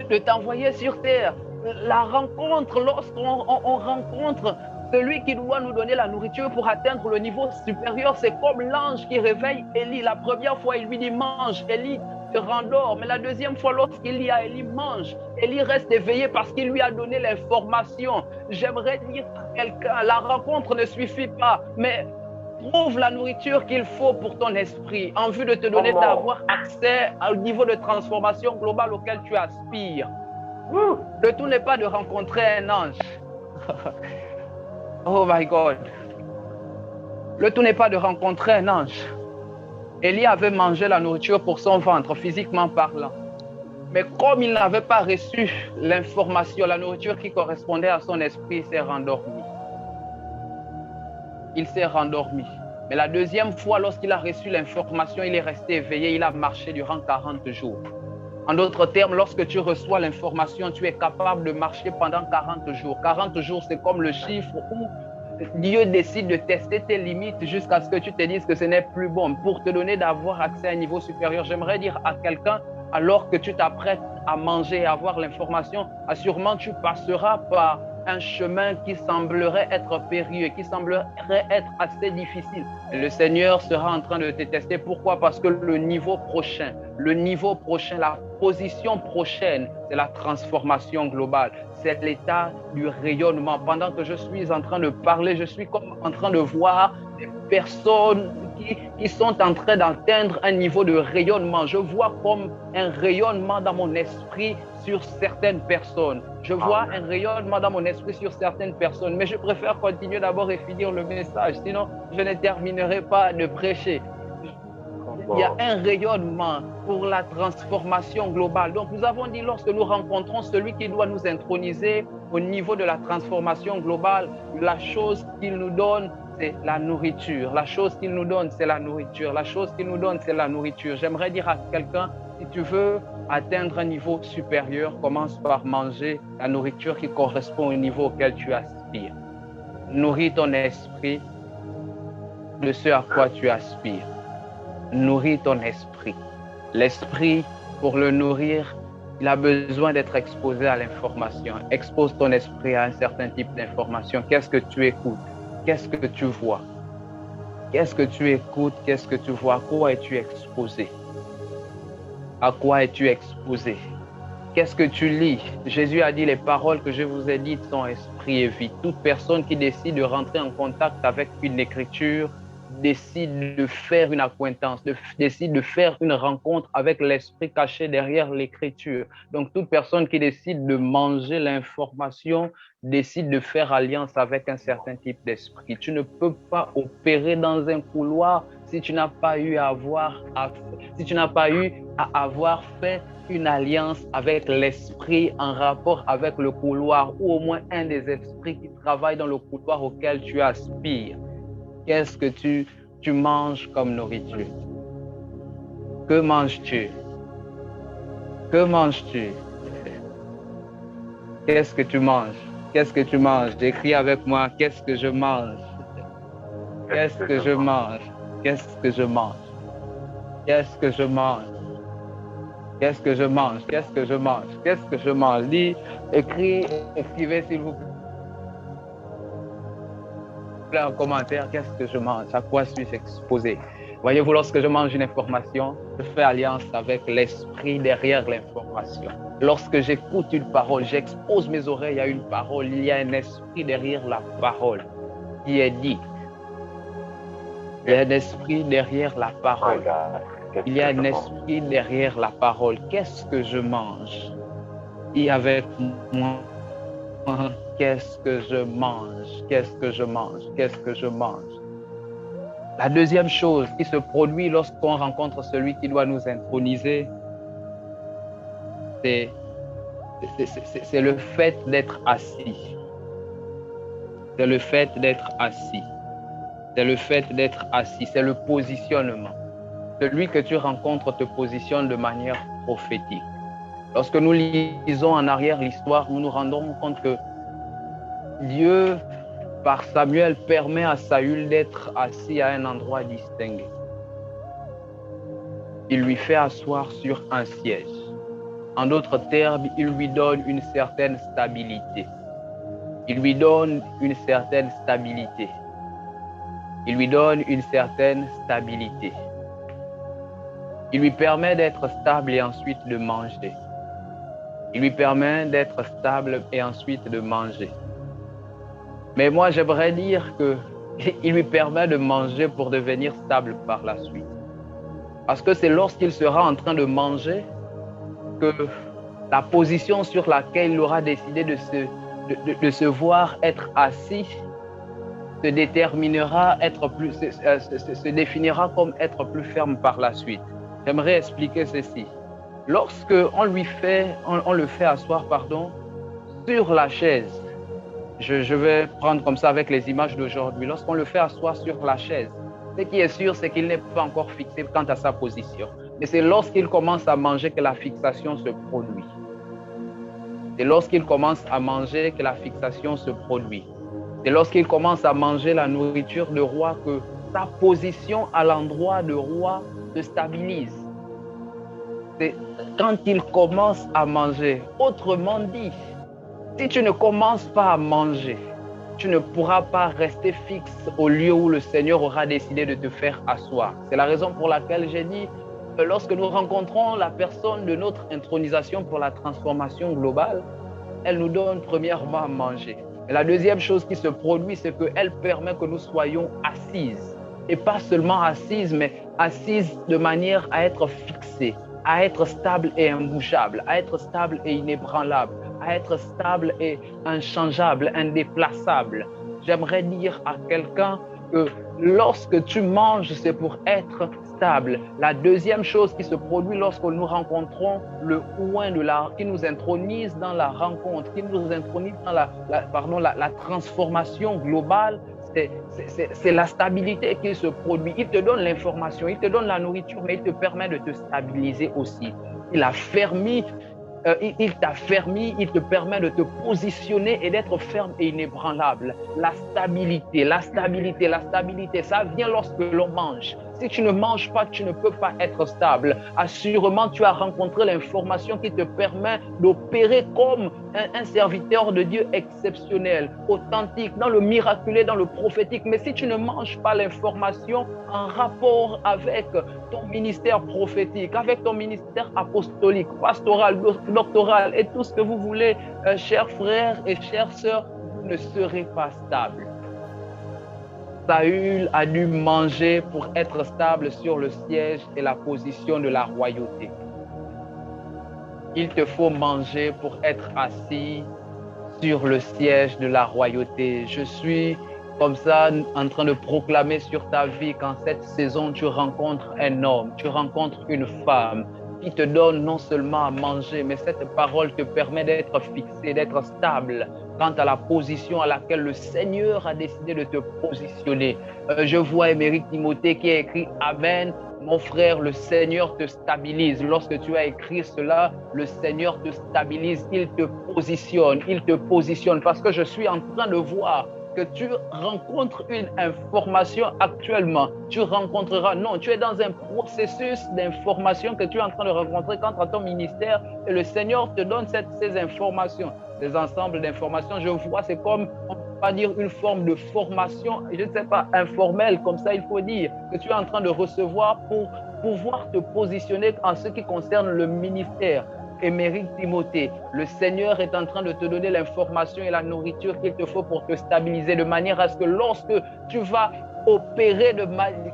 Speaker 3: de t'envoyer sur terre. La rencontre, lorsqu'on rencontre celui qui doit nous donner la nourriture pour atteindre le niveau supérieur, c'est comme l'ange qui réveille Élie. La première fois, il lui dit mange, Élie se rendort. Mais la deuxième fois, lorsqu'il dit à Élie mange, Élie reste éveillé parce qu'il lui a donné l'information. J'aimerais dire à quelqu'un, la rencontre ne suffit pas, mais trouve la nourriture qu'il faut pour ton esprit en vue de te donner d'avoir accès au niveau de transformation globale auquel tu aspires. Le tout n'est pas de rencontrer un ange. Oh my God. Le tout n'est pas de rencontrer un ange. Élie avait mangé la nourriture pour son ventre, physiquement parlant. Mais comme il n'avait pas reçu l'information, la nourriture qui correspondait à son esprit, il s'est rendormi. Il s'est rendormi. Mais la deuxième fois, lorsqu'il a reçu l'information, il est resté éveillé, il a marché durant 40 jours. En d'autres termes, lorsque tu reçois l'information, tu es capable de marcher pendant 40 jours. 40 jours, c'est comme le chiffre où Dieu décide de tester tes limites jusqu'à ce que tu te dises que ce n'est plus bon pour te donner d'avoir accès à un niveau supérieur. J'aimerais dire à quelqu'un, alors que tu t'apprêtes à manger et à avoir l'information, assurément tu passeras par un chemin qui semblerait être périlleux, qui semblerait être assez difficile. Le Seigneur sera en train de te tester. Pourquoi? Parce que le niveau prochain, la position prochaine, c'est la transformation globale. C'est l'état du rayonnement. Pendant que je suis en train de parler, je suis comme en train de voir des personnes qui sont en train d'atteindre un niveau de rayonnement. Je vois comme un rayonnement dans mon esprit sur certaines personnes. Je vois un rayonnement dans mon esprit sur certaines personnes. Mais je préfère continuer d'abord et finir le message. Sinon, je ne terminerai pas de prêcher. Il y a un rayonnement pour la transformation globale. Donc, nous avons dit, lorsque nous rencontrons celui qui doit nous introniser au niveau de la transformation globale, la chose qu'il nous donne, c'est la nourriture. La chose qu'il nous donne, c'est la nourriture. La chose qu'il nous donne, c'est la nourriture. J'aimerais dire à quelqu'un, si tu veux atteindre un niveau supérieur, commence par manger la nourriture qui correspond au niveau auquel tu aspires. Nourris ton esprit de ce à quoi tu aspires. Nourris ton esprit. L'esprit, pour le nourrir, il a besoin d'être exposé à l'information. Expose ton esprit à un certain type d'information. Qu'est-ce que tu écoutes? Qu'est-ce que tu vois? Qu'est-ce que tu écoutes? Qu'est-ce que tu vois? À quoi es-tu exposé? À quoi es-tu exposé? Qu'est-ce que tu lis? Jésus a dit, les paroles que je vous ai dites sont esprit et vie. Toute personne qui décide de rentrer en contact avec une écriture décide de faire une acquaintance, décide de faire une rencontre avec l'esprit caché derrière l'écriture. Donc, toute personne qui décide de manger l'information décide de faire alliance avec un certain type d'esprit. Tu ne peux pas opérer dans un couloir si tu n'as pas eu à avoir fait une alliance avec l'esprit en rapport avec le couloir, ou au moins un des esprits qui travaillent dans le couloir auquel tu aspires. Qu'est-ce que tu manges comme nourriture? Que manges-tu? Que manges-tu? Qu'est-ce que tu manges? Qu'est-ce que tu manges? Écris avec moi, qu'est-ce que je mange? Qu'est-ce que je mange? Qu'est-ce que je mange? Qu'est-ce que je mange? Qu'est-ce que je mange? Qu'est-ce que je mange? Qu'est-ce que je mange? Dis, écrivez s'il vous plaît en commentaire, qu'est-ce que je mange? À quoi suis-je exposé? Voyez-vous, lorsque je mange une information, je fais alliance avec l'esprit derrière l'information. Lorsque j'écoute une parole, j'expose mes oreilles à une parole, il y a un esprit derrière la parole qui est dit. Il y a un esprit derrière la parole. Il y a un esprit derrière la parole. Qu'est-ce que je mange? Et avec moi, qu'est-ce que je mange? Qu'est-ce que je mange? Qu'est-ce que je mange? La deuxième chose qui se produit lorsqu'on rencontre celui qui doit nous introniser, c'est le fait d'être assis. C'est le fait d'être assis. C'est le fait d'être assis. C'est le positionnement. Celui que tu rencontres te positionne de manière prophétique. Lorsque nous lisons en arrière l'histoire, nous nous rendons compte que Dieu, par Samuel, permet à Saül d'être assis à un endroit distingué. Il lui fait asseoir sur un siège. En d'autres termes, il lui donne une certaine stabilité. Il lui donne une certaine stabilité. Il lui donne une certaine stabilité. Il lui permet d'être stable et ensuite de manger. Il lui permet d'être stable et ensuite de manger. Mais moi, j'aimerais dire qu'il lui permet de manger pour devenir stable par la suite. Parce que c'est lorsqu'il sera en train de manger que la position sur laquelle il aura décidé de se voir être assis se définira comme être plus ferme par la suite. J'aimerais expliquer ceci. Lorsque on le fait asseoir, sur la chaise, je vais prendre comme ça avec les images d'aujourd'hui. Lorsqu'on le fait asseoir sur la chaise, ce qui est sûr, c'est qu'il n'est pas encore fixé quant à sa position. Mais c'est lorsqu'il commence à manger que la fixation se produit. C'est lorsqu'il commence à manger que la fixation se produit. C'est lorsqu'il commence à manger la nourriture de roi que sa position à l'endroit de roi se stabilise. C'est quand il commence à manger. Autrement dit, si tu ne commences pas à manger, tu ne pourras pas rester fixe au lieu où le Seigneur aura décidé de te faire asseoir. C'est la raison pour laquelle j'ai dit, lorsque nous rencontrons la personne de notre intronisation pour la transformation globale, elle nous donne premièrement à manger. Et la deuxième chose qui se produit, c'est qu'elle permet que nous soyons assises. Et pas seulement assises, mais assises de manière à être fixées, à être stable et imbougeable, à être stable et inébranlable, à être stable et inchangeable, indéplaçable. J'aimerais dire à quelqu'un que lorsque tu manges, c'est pour être stable. La deuxième chose qui se produit lorsque nous rencontrons le ouin qui nous intronise dans la rencontre, qui nous intronise dans la transformation globale, c'est la stabilité qui se produit. Il te donne l'information, il te donne la nourriture, mais il te permet de te stabiliser aussi. Il t'a fermi, il te permet de te positionner et d'être ferme et inébranlable. La stabilité, ça vient lorsque l'on mange. Si tu ne manges pas, tu ne peux pas être stable. Assurément, tu as rencontré l'information qui te permet d'opérer comme un serviteur de Dieu exceptionnel, authentique, dans le miraculé, dans le prophétique. Mais si tu ne manges pas l'information en rapport avec ton ministère prophétique, avec ton ministère apostolique, pastoral, doctoral et tout ce que vous voulez, chers frères et chères sœurs, vous ne serez pas stable. Saül a dû manger pour être stable sur le siège et la position de la royauté. Il te faut manger pour être assis sur le siège de la royauté. Je suis comme ça en train de proclamer sur ta vie qu'en cette saison, tu rencontres un homme, tu rencontres une femme qui te donne non seulement à manger, mais cette parole te permet d'être fixé, d'être stable quant à la position à laquelle le Seigneur a décidé de te positionner. Je vois Émeric Timothée qui a écrit « Amen ». Mon frère, le Seigneur te stabilise. Lorsque tu as écrit cela, le Seigneur te stabilise, il te positionne parce que je suis en train de voir que tu rencontres une information actuellement. Tu rencontreras, non, tu es dans un processus d'information que tu es en train de rencontrer quant à ton ministère et le Seigneur te donne ces informations, ces ensembles d'informations. Je vois, c'est comme, on peut pas dire une forme de formation, je ne sais pas, informelle, comme ça il faut dire, que tu es en train de recevoir pour pouvoir te positionner en ce qui concerne le ministère. Émeric Timothée, le Seigneur est en train de te donner l'information et la nourriture qu'il te faut pour te stabiliser de manière à ce que lorsque tu vas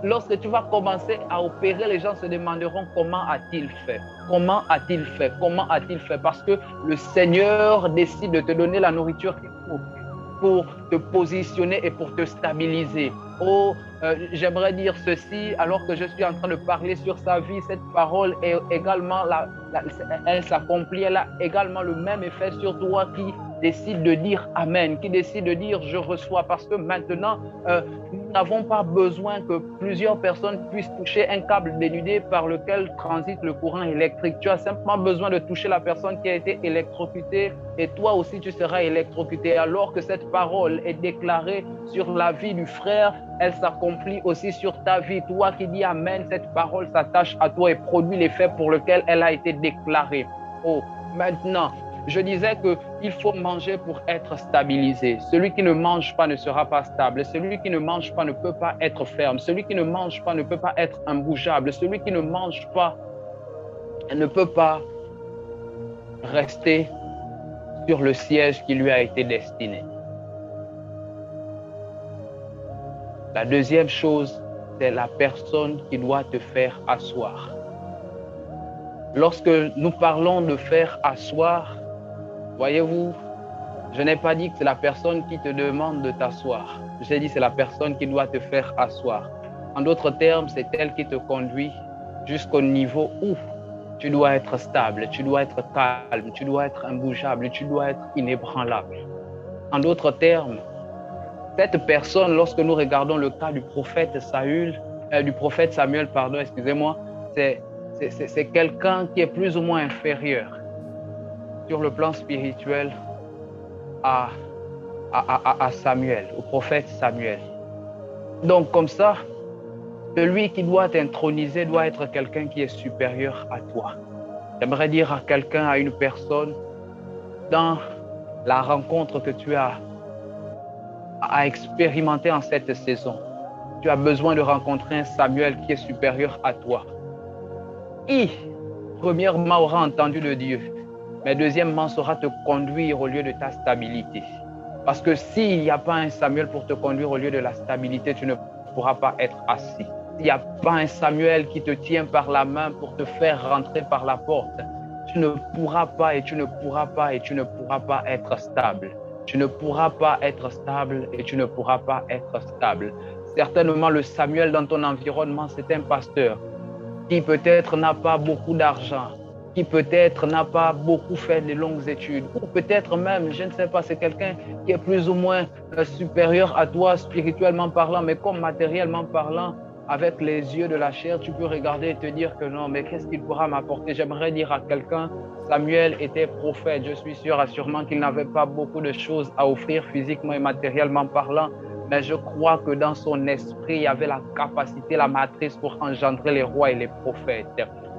Speaker 3: lorsque tu vas commencer à opérer, les gens se demanderont comment a-t-il fait? Comment a-t-il fait? Comment a-t-il fait? Parce que le Seigneur décide de te donner la nourriture qu'il faut pour te positionner et pour te stabiliser. Oh, j'aimerais dire ceci, alors que je suis en train de parler sur sa vie, cette parole est également, elle s'accomplit, elle a également le même effet sur toi qui décide de dire Amen, qui décide de dire je reçois, parce que maintenant, nous n'avons pas besoin que plusieurs personnes puissent toucher un câble dénudé par lequel transite le courant électrique. Tu as simplement besoin de toucher la personne qui a été électrocutée et toi aussi tu seras électrocuté. Alors que cette parole est déclarée sur la vie du frère, elle s'accomplit aussi sur ta vie. Toi qui dis Amen, cette parole s'attache à toi et produit l'effet pour lequel elle a été déclarée. Oh, maintenant, je disais qu'il faut manger pour être stabilisé. Celui qui ne mange pas ne sera pas stable. Celui qui ne mange pas ne peut pas être ferme. Celui qui ne mange pas ne peut pas être imbougeable. Celui qui ne mange pas ne peut pas rester sur le siège qui lui a été destiné. La deuxième chose, c'est la personne qui doit te faire asseoir. Lorsque nous parlons de faire asseoir, voyez-vous, je n'ai pas dit que c'est la personne qui te demande de t'asseoir. J'ai dit que c'est la personne qui doit te faire asseoir. En d'autres termes, c'est elle qui te conduit jusqu'au niveau où tu dois être stable, tu dois être calme, tu dois être imbougeable, tu dois être inébranlable. En d'autres termes, cette personne, lorsque nous regardons le cas du prophète Samuel, c'est quelqu'un qui est plus ou moins inférieur sur le plan spirituel à à Samuel, au prophète Samuel. Donc comme ça, celui qui doit t'introniser doit être quelqu'un qui est supérieur à toi. J'aimerais dire à quelqu'un, à une personne, dans la rencontre que tu as à expérimenter en cette saison, tu as besoin de rencontrer un Samuel qui est supérieur à toi. Qui, premièrement, aura entendu de Dieu, mais deuxièmement, saura te conduire au lieu de ta stabilité. Parce que s'il n'y a pas un Samuel pour te conduire au lieu de la stabilité, tu ne pourras pas être assis. S'il n'y a pas un Samuel qui te tient par la main pour te faire rentrer par la porte, tu ne pourras pas et tu ne pourras pas et tu ne pourras pas être stable. Tu ne pourras pas être stable et tu ne pourras pas être stable. Certainement, le Samuel dans ton environnement, c'est un pasteur qui peut-être n'a pas beaucoup d'argent, qui peut-être n'a pas beaucoup fait de longues études, ou peut-être même, je ne sais pas, c'est quelqu'un qui est plus ou moins supérieur à toi spirituellement parlant, mais comme matériellement parlant, avec les yeux de la chair, tu peux regarder et te dire que non, mais qu'est-ce qu'il pourra m'apporter? J'aimerais dire à quelqu'un, Samuel était prophète, je suis sûr assurément qu'il n'avait pas beaucoup de choses à offrir physiquement et matériellement parlant, mais je crois que dans son esprit, il y avait la capacité, la matrice pour engendrer les rois et les prophètes.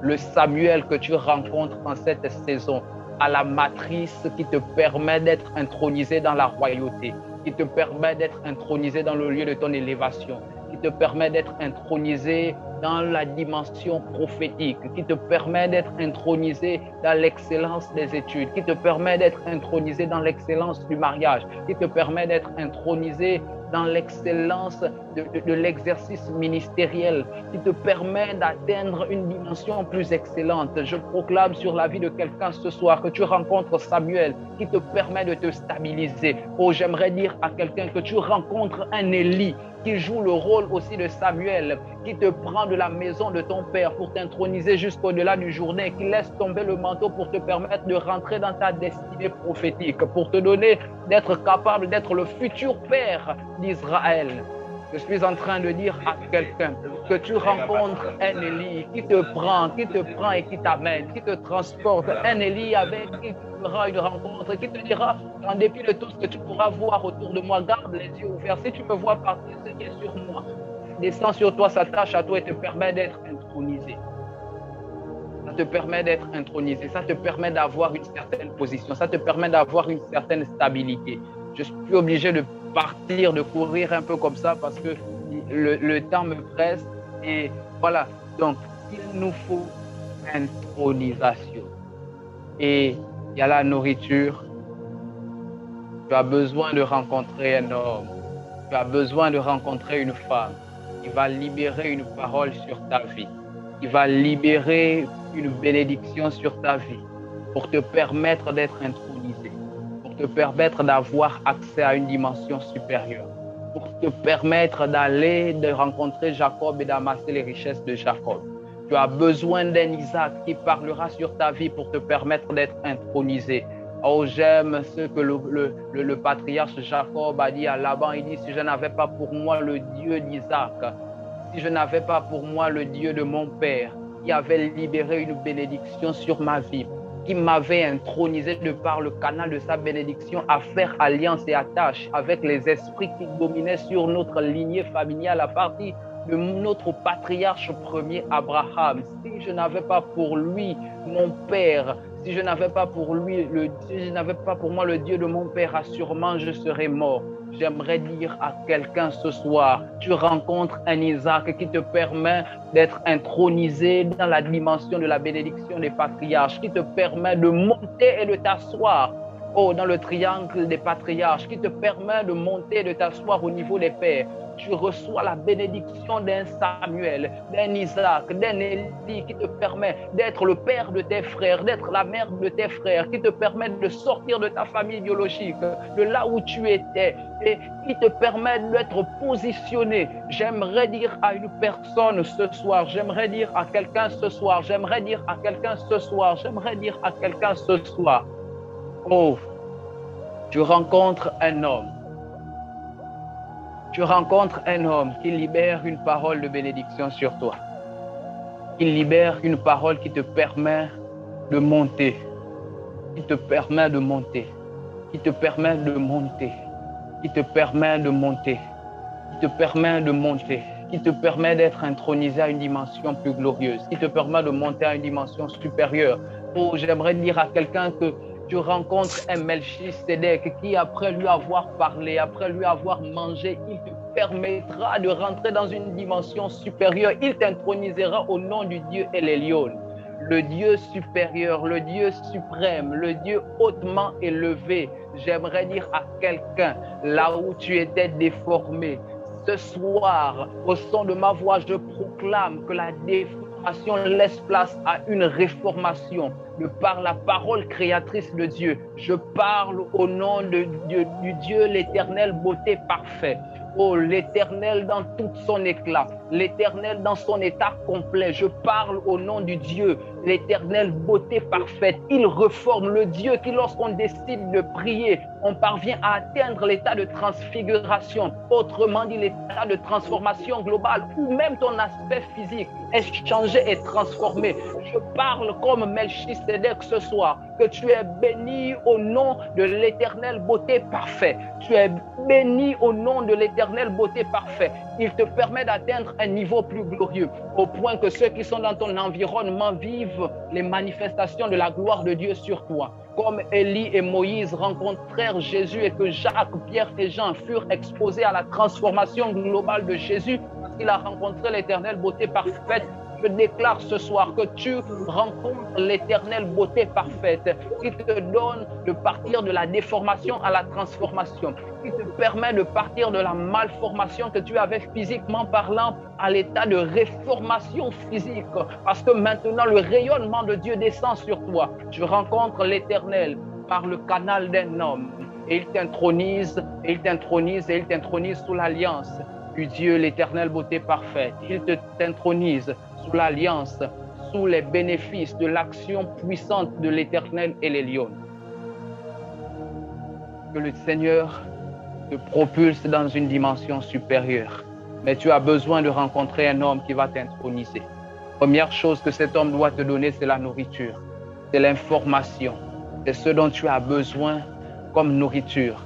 Speaker 3: Le Samuel que tu rencontres en cette saison a la matrice qui te permet d'être intronisé dans la royauté, qui te permet d'être intronisé dans le lieu de ton élévation, qui te permet d'être intronisé dans la dimension prophétique, qui te permet d'être intronisé dans l'excellence des études, qui te permet d'être intronisé dans l'excellence du mariage, qui te permet d'être intronisé dans l'excellence de l'exercice ministériel, qui te permet d'atteindre une dimension plus excellente. Je proclame sur la vie de quelqu'un ce soir que tu rencontres Samuel, qui te permet de te stabiliser. Oh, j'aimerais dire à quelqu'un que tu rencontres un Élie, qui joue le rôle aussi de Samuel, qui te prend de la maison de ton père pour t'introniser jusqu'au-delà du jourdain, qui laisse tomber le manteau pour te permettre de rentrer dans ta destinée prophétique, pour te donner d'être capable d'être le futur père d'Israël. Je suis en train de dire à quelqu'un que tu rencontres un Élie qui te prend et qui t'amène, qui te transporte. Un Élie avec qui tu feras une rencontre, qui te dira, en dépit de tout ce que tu pourras voir autour de moi, garde les yeux ouverts. Si tu me vois partir, ce qui est sur moi descend sur toi, s'attache à toi et te permet d'être intronisé. Ça te permet d'être intronisé, ça te permet d'avoir une certaine position, ça te permet d'avoir une certaine stabilité. Je suis obligé de partir, de courir un peu comme ça parce que le temps me presse. Et voilà, donc il nous faut intronisation. Et il y a la nourriture. Tu as besoin de rencontrer un homme. Tu as besoin de rencontrer une femme. Il va libérer une parole sur ta vie. Il va libérer une bénédiction sur ta vie pour te permettre d'être intronisé, pour te permettre d'avoir accès à une dimension supérieure, pour te permettre de rencontrer Jacob et d'amasser les richesses de Jacob. Tu as besoin d'un Isaac qui parlera sur ta vie pour te permettre d'être intronisé. Oh, j'aime ce que le patriarche Jacob a dit à Laban. Il dit, si je n'avais pas pour moi le Dieu d'Isaac, si je n'avais pas pour moi le Dieu de mon père, qui avait libéré une bénédiction sur ma vie, qui m'avait intronisé de par le canal de sa bénédiction à faire alliance et attache avec les esprits qui dominaient sur notre lignée familiale à partir de notre patriarche premier Abraham. Si je n'avais pas pour lui mon père, si je n'avais pas pour lui si je n'avais pas pour moi le Dieu de mon père, assurément je serais mort. J'aimerais dire à quelqu'un ce soir, tu rencontres un Isaac qui te permet d'être intronisé dans la dimension de la bénédiction des patriarches, qui te permet de monter et de t'asseoir dans le triangle des patriarches, qui te permet de monter et de t'asseoir au niveau des pères. Tu reçois la bénédiction d'un Samuel, d'un Isaac, d'un Élie qui te permet d'être le père de tes frères, d'être la mère de tes frères, qui te permet de sortir de ta famille biologique, de là où tu étais, et qui te permet d'être positionné. J'aimerais dire à une personne ce soir, j'aimerais dire à quelqu'un ce soir, j'aimerais dire à quelqu'un ce soir, j'aimerais dire à quelqu'un ce soir. Oh, tu rencontres un homme. Tu rencontres un homme qui libère une parole de bénédiction sur toi. Il libère une parole qui te permet de monter. Qui te permet de monter. Qui te permet de monter. qui te permet de monter, qui te permet de monter, qui te permet d'être intronisé à une dimension plus glorieuse, qui te permet de monter à une dimension supérieure. Oh, j'aimerais dire à quelqu'un que tu rencontres un Melchisédek qui, après lui avoir parlé, après lui avoir mangé, il te permettra de rentrer dans une dimension supérieure. Il t'intronisera au nom du Dieu Elyon, le Dieu supérieur, le Dieu suprême, le Dieu hautement élevé. J'aimerais dire à quelqu'un, là où tu étais déformé, ce soir, au son de ma voix, je proclame que la déformation laisse place à une réformation de par la parole créatrice de Dieu. Je parle au nom du Dieu, l'Éternel, beauté parfaite. Oh, l'Éternel dans tout son éclat, l'Éternel dans son état complet. Je parle au nom du Dieu, l'Éternel, beauté parfaite. Il reforme, le Dieu qui, lorsqu'on décide de prier, on parvient à atteindre l'état de transfiguration. Autrement dit, l'état de transformation globale, où même ton aspect physique est changé et transformé. Je parle comme Melchisédek ce soir, que tu es béni au nom de l'Éternel, beauté parfaite. Tu es béni au nom de l'Éternel, beauté parfaite. Il te permet d'atteindre un niveau plus glorieux, au point que ceux qui sont dans ton environnement vivent les manifestations de la gloire de Dieu sur toi. Comme Élie et Moïse rencontrèrent Jésus et que Jacques, Pierre et Jean furent exposés à la transformation globale de Jésus, parce qu'il a rencontré l'Éternel, beauté parfaite. Je déclare ce soir que tu rencontres l'Éternel, beauté parfaite, qui te donne de partir de la déformation à la transformation, qui te permet de partir de la malformation que tu avais physiquement parlant à l'état de réformation physique, parce que maintenant le rayonnement de Dieu descend sur toi. Tu rencontres l'Éternel par le canal d'un homme et il t'intronise, et il t'intronise, et il t'intronise sous l'alliance du Dieu, l'Éternel, beauté parfaite. Il t'intronise sous l'alliance, sous les bénéfices de l'action puissante de l'Éternel et les lions. Que le Seigneur te propulse dans une dimension supérieure. Mais tu as besoin de rencontrer un homme qui va t'introniser. Première chose que cet homme doit te donner, c'est la nourriture, c'est l'information, c'est ce dont tu as besoin comme nourriture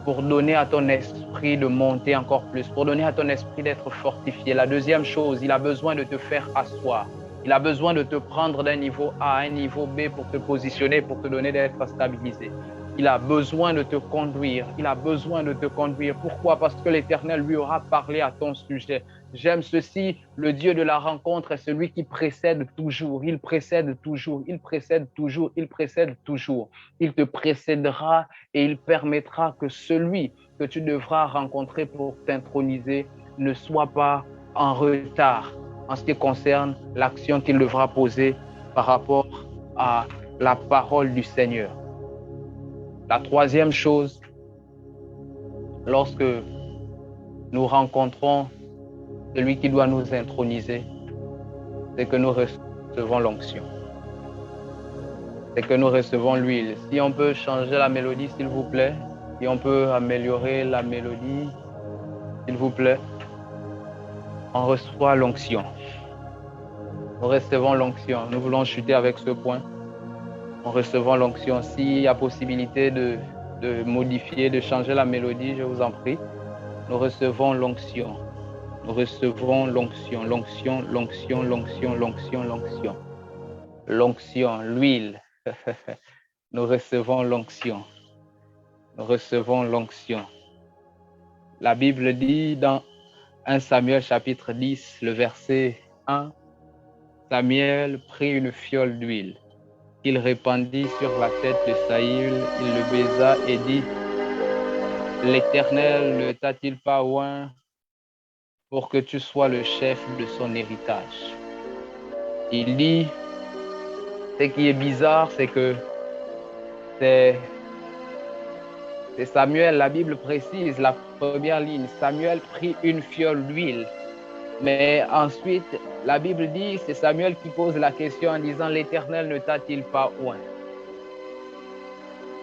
Speaker 3: pour donner à ton esprit de monter encore plus, pour donner à ton esprit d'être fortifié. La deuxième chose, il a besoin de te faire asseoir. Il a besoin de te prendre d'un niveau A à un niveau B pour te positionner, pour te donner d'être stabilisé. Il a besoin de te conduire. Il a besoin de te conduire. Pourquoi? Parce que l'Éternel lui aura parlé à ton sujet. J'aime ceci, le Dieu de la rencontre est celui qui précède toujours. Il précède toujours, il précède toujours, il précède toujours. Il te précédera et il permettra que celui que tu devras rencontrer pour t'introniser ne soit pas en retard en ce qui concerne l'action qu'il devra poser par rapport à la parole du Seigneur. La troisième chose, lorsque nous rencontrons celui qui doit nous introniser, c'est que nous recevons l'onction. C'est que nous recevons l'huile. Si on peut changer la mélodie, s'il vous plaît, si on peut améliorer la mélodie, s'il vous plaît, on reçoit l'onction. Nous recevons l'onction. Nous voulons chuter avec ce point. En recevant l'onction. S'il y a possibilité de modifier, de changer la mélodie, je vous en prie. Nous recevons l'onction. Nous recevons l'onction, l'onction, l'onction, l'onction, l'onction, l'onction. L'onction, l'huile. Nous recevons l'onction. Nous recevons l'onction. La Bible dit dans 1 Samuel chapitre 10, le verset 1, Samuel prit une fiole d'huile. Il répandit sur la tête de Saül, il le baisa et dit, l'Éternel ne t'a-t-il pas oint pour que tu sois le chef de son héritage? Il dit, ce qui est bizarre, c'est que c'est Samuel, la Bible précise, la première ligne, Samuel prit une fiole d'huile. Mais ensuite, la Bible dit, c'est Samuel qui pose la question en disant, l'Éternel ne t'a-t-il pas oint?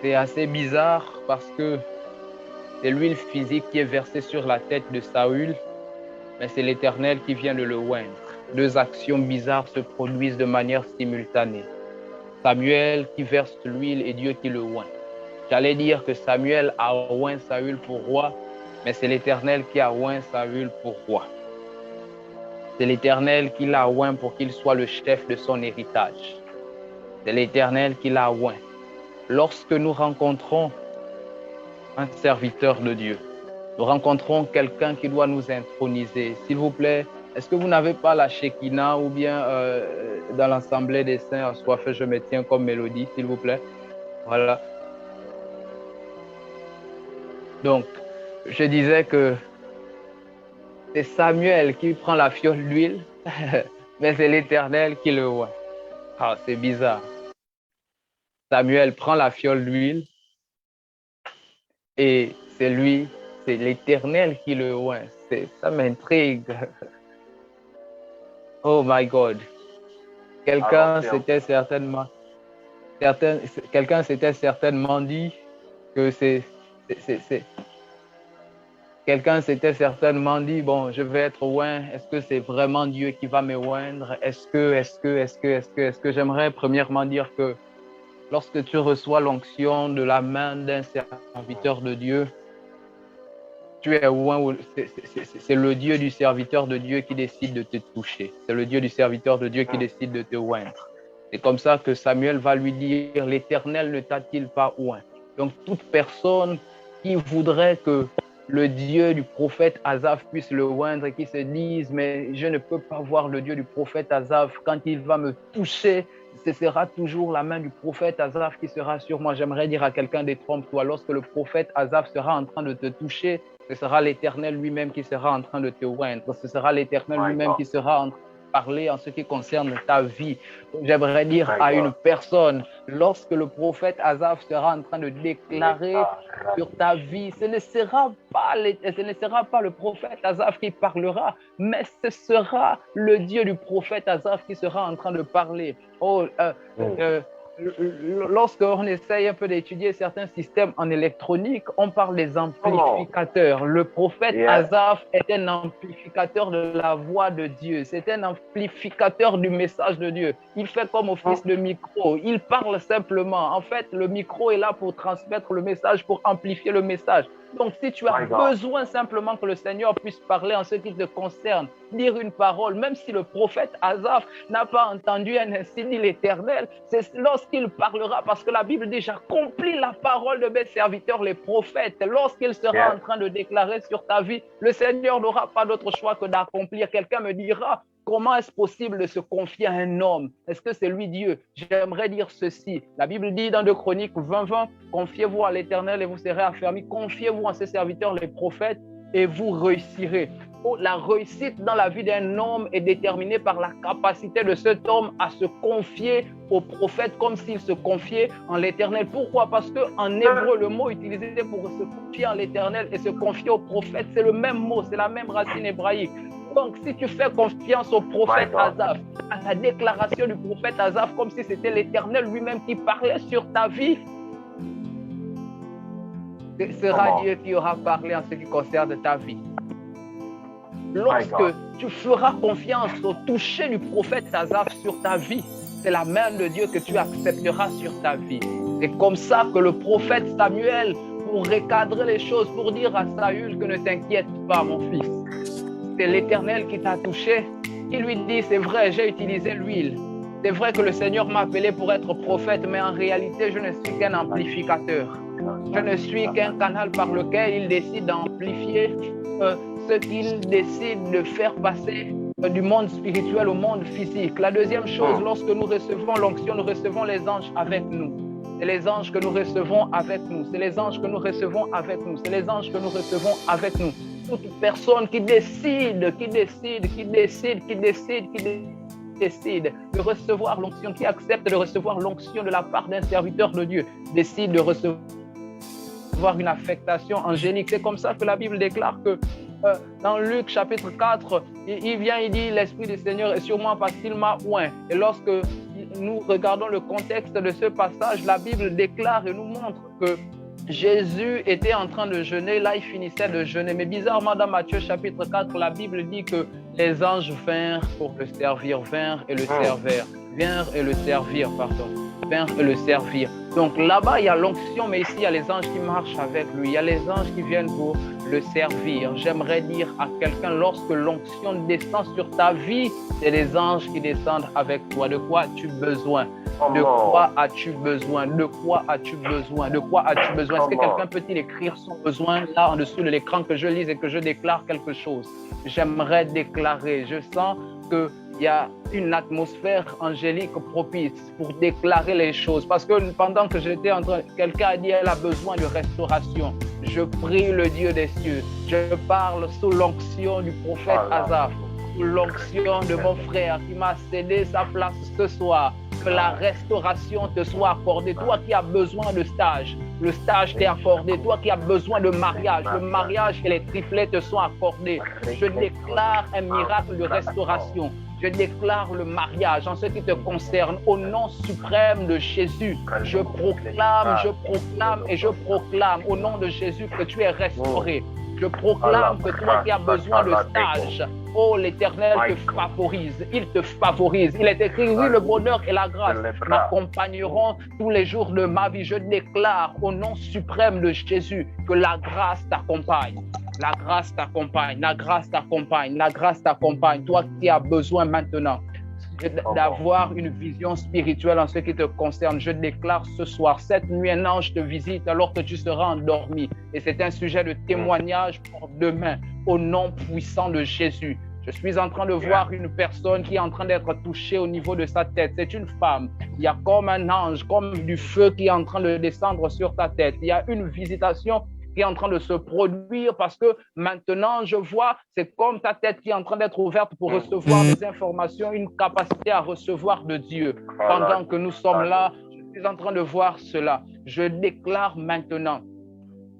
Speaker 3: C'est assez bizarre parce que c'est l'huile physique qui est versée sur la tête de Saül, mais c'est l'Éternel qui vient de le oindre. Deux actions bizarres se produisent de manière simultanée. Samuel qui verse l'huile et Dieu qui le oint. J'allais dire que Samuel a oint Saül pour roi, mais c'est l'Éternel qui a oint Saül pour roi. C'est l'Éternel qui l'a oint pour qu'il soit le chef de son héritage. C'est l'Éternel qui l'a oint. Lorsque nous rencontrons un serviteur de Dieu, nous rencontrons quelqu'un qui doit nous introniser. S'il vous plaît, est-ce que vous n'avez pas la Shekinah ou bien dans l'Assemblée des Saints assoiffés, je me tiens comme mélodie, s'il vous plaît? Voilà. Donc, je disais que c'est Samuel qui prend la fiole d'huile, mais c'est l'Éternel qui le oint. Ah, c'est bizarre. Samuel prend la fiole d'huile et c'est lui, c'est l'Éternel qui le oint. Ça m'intrigue. Oh my God. Quelqu'un s'était certainement dit que quelqu'un s'était certainement dit, bon, je vais être oint. Est-ce que c'est vraiment Dieu qui va me oindre? Est-ce que j'aimerais premièrement dire que lorsque tu reçois l'onction de la main d'un serviteur de Dieu, tu es oint, c'est le Dieu du serviteur de Dieu qui décide de te toucher. C'est le Dieu du serviteur de Dieu qui décide de te oindre. C'est comme ça que Samuel va lui dire, l'Éternel ne t'a-t-il pas oint? Donc toute personne qui voudrait que le Dieu du prophète Asaph puisse le oindre et qui se dise, mais je ne peux pas voir le Dieu du prophète Asaph, quand il va me toucher, ce sera toujours la main du prophète Asaph qui sera sur moi. J'aimerais dire à quelqu'un, détrompe-toi, lorsque le prophète Asaph sera en train de te toucher, ce sera l'Éternel lui-même qui sera en train de te oindre. Ce sera l'Éternel lui-même qui sera en train de parler en ce qui concerne ta vie. J'aimerais dire à une personne, lorsque le prophète Asaph sera en train de déclarer sur ta vie, ce ne sera pas le prophète Asaph qui parlera, mais ce sera le Dieu du prophète Asaph qui sera en train de parler. Lorsqu'on essaye un peu d'étudier certains systèmes en électronique, on parle des amplificateurs. Le prophète Asaph est un amplificateur de la voix de Dieu. C'est un amplificateur du message de Dieu. Il fait comme office de micro. Il parle simplement. En fait, le micro est là pour transmettre le message, pour amplifier le message. Donc, si tu as besoin simplement que le Seigneur puisse parler en ce qui te concerne, dire une parole, même si le prophète Asaph n'a pas entendu un ainsi dit l'Éternel, c'est lorsqu'il parlera, parce que la Bible dit, j'accomplis la parole de mes serviteurs, les prophètes. Lorsqu'il sera en train de déclarer sur ta vie, le Seigneur n'aura pas d'autre choix que d'accomplir. Quelqu'un me dira, comment est-ce possible de se confier à un homme? Est-ce que c'est lui Dieu? J'aimerais dire ceci. La Bible dit dans 2 Chroniques 20:20, confiez-vous à l'Éternel et vous serez affermis. Confiez-vous en ses serviteurs, les prophètes, et vous réussirez. La réussite dans la vie d'un homme est déterminée par la capacité de cet homme à se confier au prophète comme s'il se confiait en l'Éternel. Pourquoi? Parce qu'en hébreu, le mot utilisé pour se confier en l'Éternel et se confier au prophète, c'est le même mot, c'est la même racine hébraïque. Donc, si tu fais confiance au prophète Asaph, à la déclaration du prophète Asaph, comme si c'était l'Éternel lui-même qui parlait sur ta vie, ce sera Dieu qui aura parlé en ce qui concerne ta vie. Lorsque tu feras confiance au toucher du prophète Asaph sur ta vie, c'est la main de Dieu que tu accepteras sur ta vie. C'est comme ça que le prophète Samuel, pour recadrer les choses, pour dire à Saül que ne t'inquiète pas, mon fils. C'est l'Éternel qui t'a touché. Il lui dit, c'est vrai, j'ai utilisé l'huile. C'est vrai que le Seigneur m'a appelé pour être prophète, mais en réalité, je ne suis qu'un amplificateur. Je ne suis qu'un canal par lequel il décide d'amplifier ce qu'il décide de faire passer du monde spirituel au monde physique. La deuxième chose, lorsque nous recevons l'onction, nous recevons les anges avec nous. C'est les anges que nous recevons avec nous. C'est les anges que nous recevons avec nous. C'est les anges que nous recevons avec nous. Toute personne qui décide de recevoir l'onction, qui accepte de recevoir l'onction de la part d'un serviteur de Dieu, décide de recevoir une affectation angélique. C'est comme ça que la Bible déclare que dans Luc chapitre 4, il vient, il dit, l'Esprit du Seigneur est sur moi parce qu'il m'a oint. Et lorsque nous regardons le contexte de ce passage, la Bible déclare et nous montre que Jésus était en train de jeûner, là il finissait de jeûner. Mais bizarrement, dans Matthieu chapitre 4, la Bible dit que les anges vinrent pour le servir, vinrent et le servirent. Donc là-bas, il y a l'onction, mais ici, il y a les anges qui marchent avec lui. Il y a les anges qui viennent pour le servir. J'aimerais dire à quelqu'un, lorsque l'onction descend sur ta vie, c'est les anges qui descendent avec toi. De quoi as-tu besoin? De quoi as-tu besoin? De quoi as-tu besoin? De quoi as-tu besoin? Est-ce que quelqu'un peut-il écrire son besoin là en dessous de l'écran, que je lise et que je déclare quelque chose? J'aimerais déclarer. Je sens qu'il y a une atmosphère angélique propice pour déclarer les choses. Parce que pendant que j'étais en train, quelqu'un a dit qu'elle a besoin de restauration. Je prie le Dieu des cieux. Je parle sous l'onction du prophète Asaph, sous l'onction de mon frère qui m'a cédé sa place ce soir. Que la restauration te soit accordée. Toi qui as besoin de stage, le stage t'est accordé. Toi qui as besoin de mariage, le mariage et les triplets te sont accordés. Je déclare un miracle de restauration. Je déclare le mariage en ce qui te concerne au nom suprême de Jésus. Je proclame et je proclame au nom de Jésus que tu es restauré. Je proclame que toi qui as besoin de stage, oh l'Éternel te favorise, il te favorise. Il est écrit, oui, le bonheur et la grâce m'accompagneront tous les jours de ma vie. Je déclare au nom suprême de Jésus que la grâce t'accompagne. La grâce t'accompagne, la grâce t'accompagne, la grâce t'accompagne. Toi qui as besoin maintenant d'avoir une vision spirituelle en ce qui te concerne, je déclare ce soir, cette nuit, un ange te visite alors que tu seras endormi. Et c'est un sujet de témoignage pour demain, au nom puissant de Jésus. Je suis en train de voir une personne qui est en train d'être touchée au niveau de sa tête. C'est une femme. Il y a comme un ange, comme du feu qui est en train de descendre sur ta tête. Il y a une visitation qui est en train de se produire parce que maintenant, je vois, c'est comme ta tête qui est en train d'être ouverte pour recevoir des informations, une capacité à recevoir de Dieu. Pendant que nous sommes là, je suis en train de voir cela. Je déclare maintenant,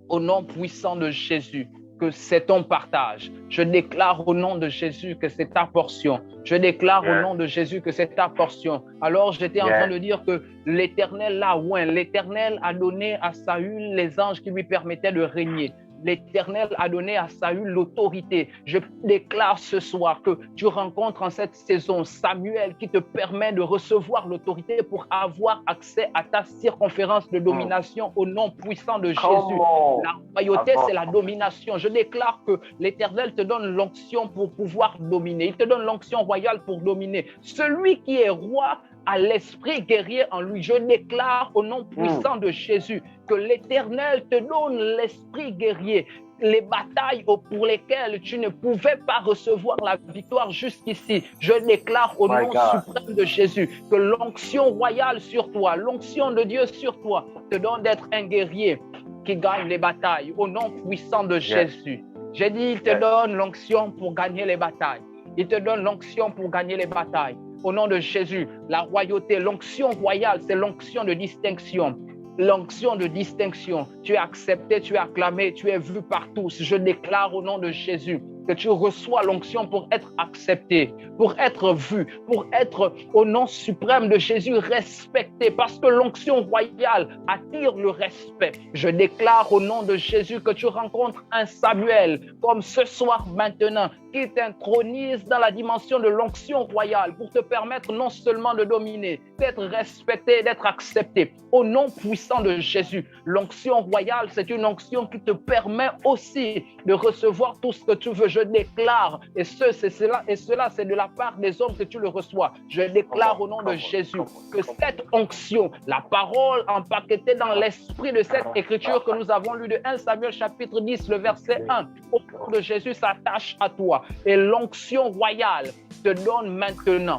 Speaker 3: au nom puissant de Jésus, que c'est ton partage. Je déclare au nom de Jésus que c'est ta portion. Je déclare au nom de Jésus que c'est ta portion. Alors j'étais en train de dire que l'Éternel l'a oint. L'Éternel a donné à Saül les anges qui lui permettaient de régner. L'Éternel a donné à Saül l'autorité. Je déclare ce soir que tu rencontres en cette saison Samuel qui te permet de recevoir l'autorité pour avoir accès à ta circonférence de domination au nom puissant de Jésus. La royauté, c'est la domination. Je déclare que l'Éternel te donne l'onction pour pouvoir dominer. Il te donne l'onction royale pour dominer. Celui qui est roi à l'esprit guerrier en lui. Je déclare au nom puissant de Jésus que l'Éternel te donne l'esprit guerrier. Les batailles pour lesquelles tu ne pouvais pas recevoir la victoire jusqu'ici, je déclare au nom suprême de Jésus que l'onction royale sur toi, l'onction de Dieu sur toi, te donne d'être un guerrier qui gagne les batailles au nom puissant de Jésus. J'ai dit, il te donne l'onction pour gagner les batailles. Il te donne l'onction pour gagner les batailles. Au nom de Jésus, la royauté, l'onction royale, c'est l'onction de distinction. L'onction de distinction. Tu es accepté, tu es acclamé, tu es vu par tous. Je déclare au nom de Jésus que tu reçois l'onction pour être accepté, pour être vu, pour être au nom suprême de Jésus respecté, parce que l'onction royale attire le respect. Je déclare au nom de Jésus que tu rencontres un Samuel, comme ce soir maintenant, qui t'intronise dans la dimension de l'onction royale pour te permettre non seulement de dominer, d'être respecté, d'être accepté. Au nom puissant de Jésus, l'onction royale, c'est une onction qui te permet aussi de recevoir tout ce que tu veux. Je déclare, et cela, c'est de la part des hommes que tu le reçois. Je déclare au nom de Jésus que cette onction, la parole empaquetée dans l'esprit de cette écriture que nous avons lue de 1 Samuel chapitre 10, le verset 1, au nom de Jésus s'attache à toi. Et l'onction royale te donne maintenant,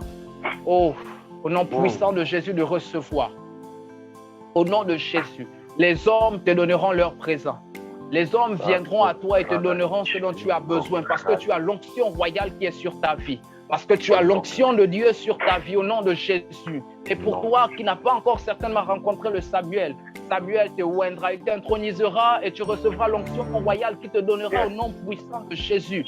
Speaker 3: au nom puissant de Jésus, de recevoir. Au nom de Jésus, les hommes te donneront leur présent. Les hommes viendront à toi et te donneront ce dont tu as besoin parce que tu as l'onction royale qui est sur ta vie. Parce que tu as l'onction de Dieu sur ta vie au nom de Jésus. Et pour toi qui n'as pas encore certainement rencontré le Samuel, Samuel te oindra, il t'intronisera et tu recevras l'onction royale qui te donnera au nom puissant de Jésus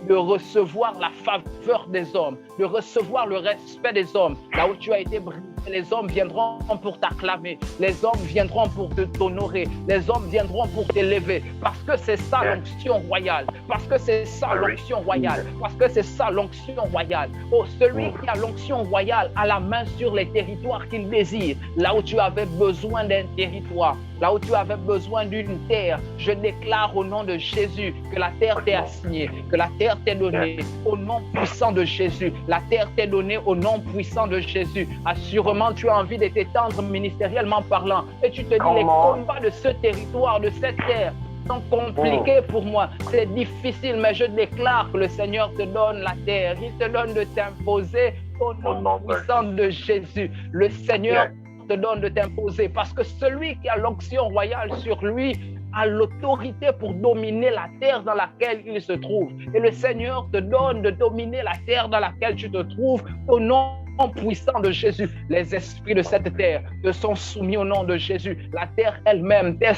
Speaker 3: de recevoir la faveur des hommes, de recevoir le respect des hommes. Là où tu as été brisé, les hommes viendront pour t'acclamer, les hommes viendront pour t'honorer, les hommes viendront pour t'élever, parce que c'est ça l'onction royale, parce que c'est ça l'onction royale, parce que c'est ça l'onction royale. Oh, celui qui a l'onction royale a la main sur les territoires qu'il désire, là où tu avais besoin d'un territoire, là où tu avais besoin d'une terre, je déclare au nom de Jésus que la terre t'est assignée, que la terre t'est donnée au nom puissant de Jésus. La terre t'est donnée au nom puissant de Jésus. Assurément, tu as envie de t'étendre ministériellement parlant et tu te dis les combats de ce territoire, de cette terre sont compliqués pour moi. C'est difficile, mais je déclare que le Seigneur te donne la terre. Il te donne de t'imposer au nom puissant de Jésus. Le Seigneur te donne de t'imposer parce que celui qui a l'onction royale sur lui a l'autorité pour dominer la terre dans laquelle il se trouve. Et le Seigneur te donne de dominer la terre dans laquelle tu te trouves au nom puissant de Jésus. Les esprits de cette terre te sont soumis au nom de Jésus. La terre elle-même t'est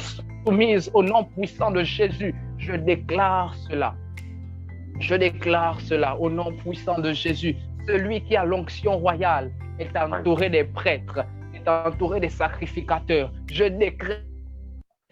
Speaker 3: soumise au nom puissant de Jésus. Je déclare cela. Je déclare cela au nom puissant de Jésus. Celui qui a l'onction royale est entouré des prêtres, est entouré des sacrificateurs. Je décrète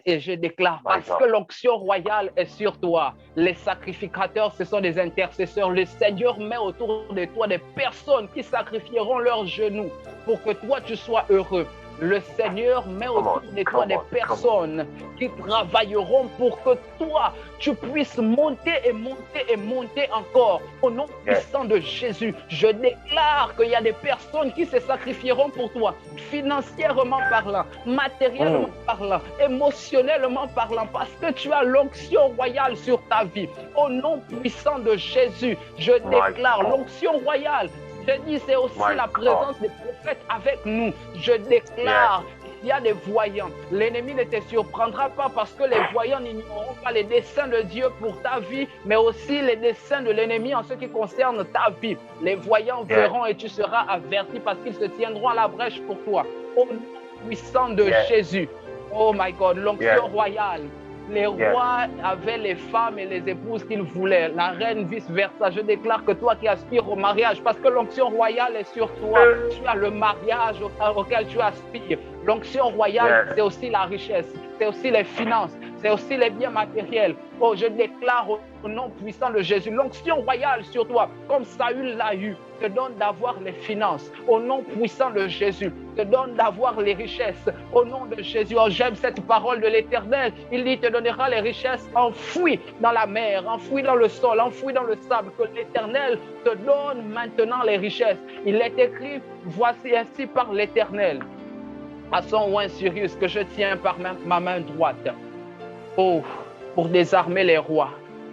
Speaker 3: et je déclare, parce que l'onction royale est sur toi, les sacrificateurs, ce sont des intercesseurs. Le Seigneur met autour de toi des personnes qui sacrifieront leurs genoux pour que toi, tu sois heureux. Le Seigneur met autour de toi des personnes qui travailleront pour que toi, tu puisses monter et monter et monter encore. Au nom puissant de Jésus, je déclare qu'il y a des personnes qui se sacrifieront pour toi, financièrement parlant, matériellement parlant, émotionnellement parlant, parce que tu as l'onction royale sur ta vie. Au nom puissant de Jésus, je déclare l'onction royale. Je dis, c'est aussi la présence des prophètes avec nous. Je déclare, il y a des voyants. L'ennemi ne te surprendra pas parce que les voyants n'ignoreront pas les desseins de Dieu pour ta vie, mais aussi les desseins de l'ennemi en ce qui concerne ta vie. Les voyants verront et tu seras averti parce qu'ils se tiendront à la brèche pour toi. Au nom puissant de Jésus. Oh my God, l'onction royale. Les rois avaient les femmes et les épouses qu'ils voulaient, la reine vice-versa. Je déclare que toi qui aspires au mariage, parce que l'onction royale est sur toi, tu as le mariage auquel tu aspires. L'onction royale, c'est aussi la richesse, c'est aussi les finances, c'est aussi les biens matériels. Oh, je déclare au nom puissant de Jésus, l'onction royale sur toi, comme Saül l'a eu, te donne d'avoir les finances. Au nom puissant de Jésus, te donne d'avoir les richesses. Au nom de Jésus, oh, j'aime cette parole de l'Éternel. Il dit, te donnera les richesses enfouies dans la mer, enfouies dans le sol, enfouies dans le sable, que l'Éternel te donne maintenant les richesses. Il est écrit, voici ainsi par l'Éternel, à son oint Sirius, que je tiens par ma main droite. Oh, pour désarmer les rois.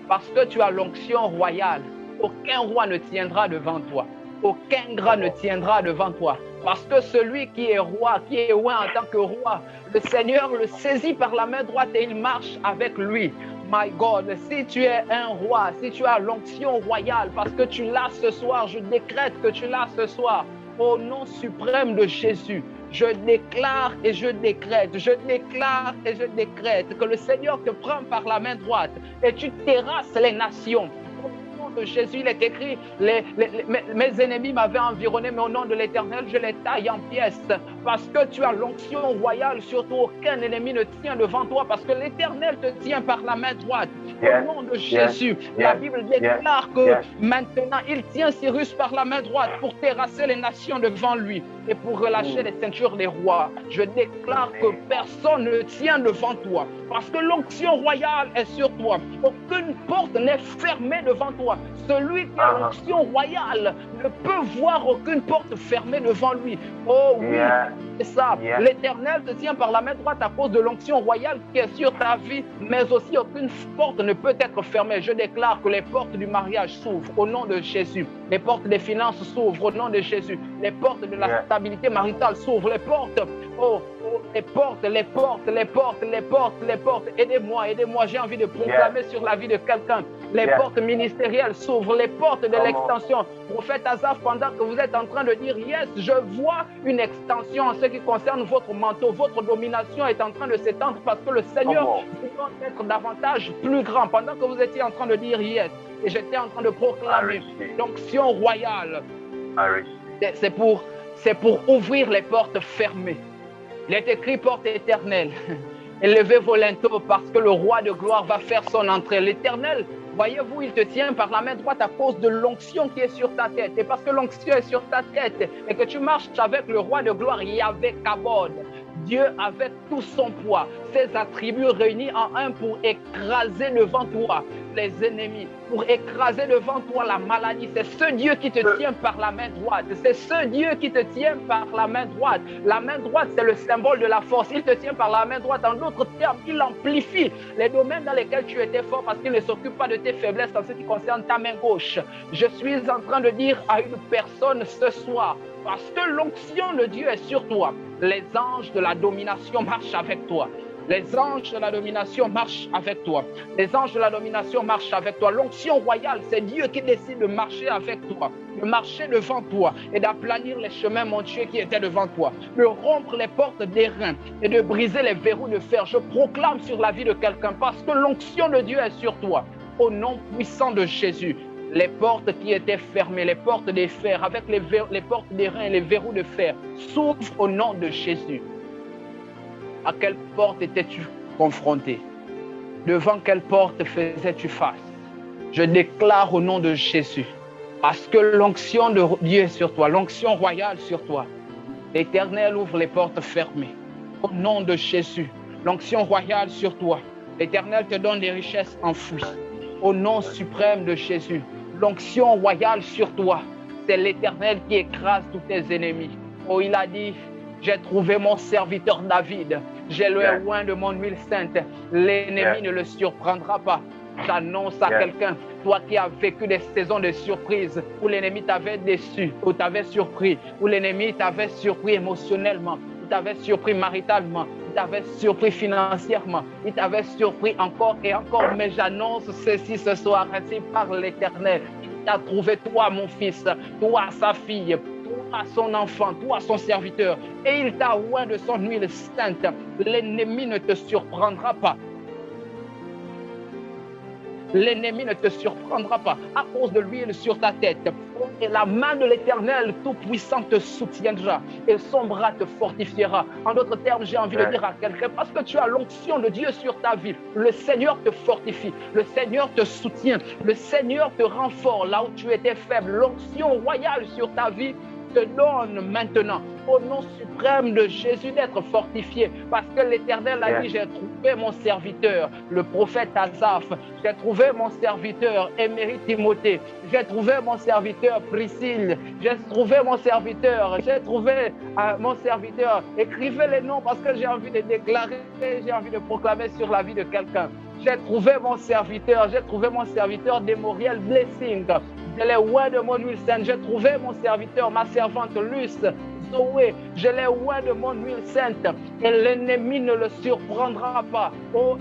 Speaker 3: Parce que tu as l'onction royale, aucun roi ne tiendra devant toi. Aucun grand ne tiendra devant toi. Parce que celui qui est roi, qui est oint en tant que roi, le Seigneur le saisit par la main droite et il marche avec lui. My God, si tu es un roi, si tu as l'onction royale, parce que tu l'as ce soir, je décrète que tu l'as ce soir, au nom suprême de Jésus, je déclare et je décrète, je déclare et je décrète que le Seigneur te prend par la main droite et tu terrasses les nations. Au nom de Jésus, il est écrit, mes ennemis m'avaient environné, mais au nom de l'Éternel, je les taille en pièces. Parce que tu as l'onction royale, surtout aucun ennemi ne tient devant toi, parce que l'Éternel te tient par la main droite. Au nom de Jésus, la Bible déclare que maintenant, il tient Cyrus par la main droite pour terrasser les nations devant lui et pour relâcher les ceintures des rois. Je déclare que personne ne tient devant toi, parce que l'onction royale est sur toi. Aucune porte n'est fermée devant toi. Celui qui a l'onction royale ne peut voir aucune porte fermée devant lui. Oh oui, c'est ça. L'Éternel te tient par la main droite à cause de l'onction royale qui est sur ta vie, mais aussi aucune porte ne peut être fermée. Je déclare que les portes du mariage s'ouvrent au nom de Jésus. Les portes des finances s'ouvrent au nom de Jésus. Les portes de la stabilité maritale s'ouvrent. Les portes, les portes, les portes, les portes, les portes, les portes. Aidez-moi, aidez-moi. J'ai envie de proclamer sur la vie de quelqu'un. Les portes ministérielles s'ouvrent, les portes de l'extension. Prophète Asaph, pendant que vous êtes en train de dire yes, je vois une extension en ce qui concerne votre manteau. Votre domination est en train de s'étendre parce que le Seigneur vous doit être davantage plus grand. Pendant que vous étiez en train de dire yes, et j'étais en train de proclamer l'onction royale. c'est pour ouvrir les portes fermées. Il est écrit porte éternelle. Élevez vos linteaux parce que le roi de gloire va faire son entrée. L'Éternel, voyez-vous, il te tient par la main droite à cause de l'onction qui est sur ta tête. Et parce que l'onction est sur ta tête et que tu marches avec le roi de gloire, Yahvé Kabod, Dieu avec tout son poids, ses attributs réunis en un pour écraser devant toi les ennemis, pour écraser devant toi la maladie. C'est ce Dieu qui te tient par la main droite. C'est ce Dieu qui te tient par la main droite. La main droite, c'est le symbole de la force. Il te tient par la main droite. En d'autres termes, il amplifie les domaines dans lesquels tu étais fort parce qu'il ne s'occupe pas de tes faiblesses en ce qui concerne ta main gauche. Je suis en train de dire à une personne ce soir, parce que l'onction de Dieu est sur toi, les anges de la domination marchent avec toi. Les anges de la domination marchent avec toi. Les anges de la domination marchent avec toi. L'onction royale, c'est Dieu qui décide de marcher avec toi, de marcher devant toi et d'aplanir les chemins montueux qui étaient devant toi, de rompre les portes d'airain et de briser les verrous de fer. Je proclame sur la vie de quelqu'un parce que l'onction de Dieu est sur toi. Au nom puissant de Jésus, les portes qui étaient fermées, les portes des fers, avec les portes d'airain et les verrous de fer, s'ouvrent au nom de Jésus. À quelle porte étais-tu confronté? Devant quelle porte faisais-tu face? Je déclare au nom de Jésus, parce que l'onction de Dieu est sur toi, l'onction royale sur toi. L'Éternel ouvre les portes fermées. Au nom de Jésus, l'onction royale sur toi. L'Éternel te donne des richesses enfouies. Au nom suprême de Jésus, l'onction royale sur toi. C'est l'Éternel qui écrase tous tes ennemis. Oh, il a dit, j'ai trouvé mon serviteur David. J'ai le oint de mon huile sainte. L'ennemi ne le surprendra pas. J'annonce à quelqu'un, toi qui as vécu des saisons de surprise, où l'ennemi t'avait déçu, où t'avait surpris, où l'ennemi t'avait surpris émotionnellement, il t'avait surpris maritalement, il t'avait surpris financièrement, il t'avait surpris encore et encore. Mais j'annonce ceci ce soir, ainsi par l'Éternel. Il t'a trouvé, toi mon fils, toi sa fille, toi son enfant, toi son serviteur, et il t'a oint de son huile sainte. L'ennemi ne te surprendra pas. L'ennemi ne te surprendra pas à cause de l'huile sur ta tête. Et la main de l'Éternel Tout-Puissant te soutiendra et son bras te fortifiera. En d'autres termes, j'ai envie de dire à quelqu'un, parce que tu as l'onction de Dieu sur ta vie, le Seigneur te fortifie, le Seigneur te soutient, le Seigneur te rend fort là où tu étais faible. L'onction royale sur ta vie te donne maintenant, au nom suprême de Jésus, d'être fortifié, parce que l'Éternel a dit, j'ai trouvé mon serviteur, le prophète Asaph, j'ai trouvé mon serviteur Émérite Timothée, j'ai trouvé mon serviteur Priscille, j'ai trouvé mon serviteur, écrivez les noms parce que j'ai envie de déclarer, j'ai envie de proclamer sur la vie de quelqu'un. J'ai trouvé mon serviteur Démoriel Blessing. Je l'ai oint de mon huile sainte. J'ai trouvé mon serviteur, ma servante Luce, Zoé. Je l'ai oint de mon huile sainte. Et l'ennemi ne le surprendra pas. Oh,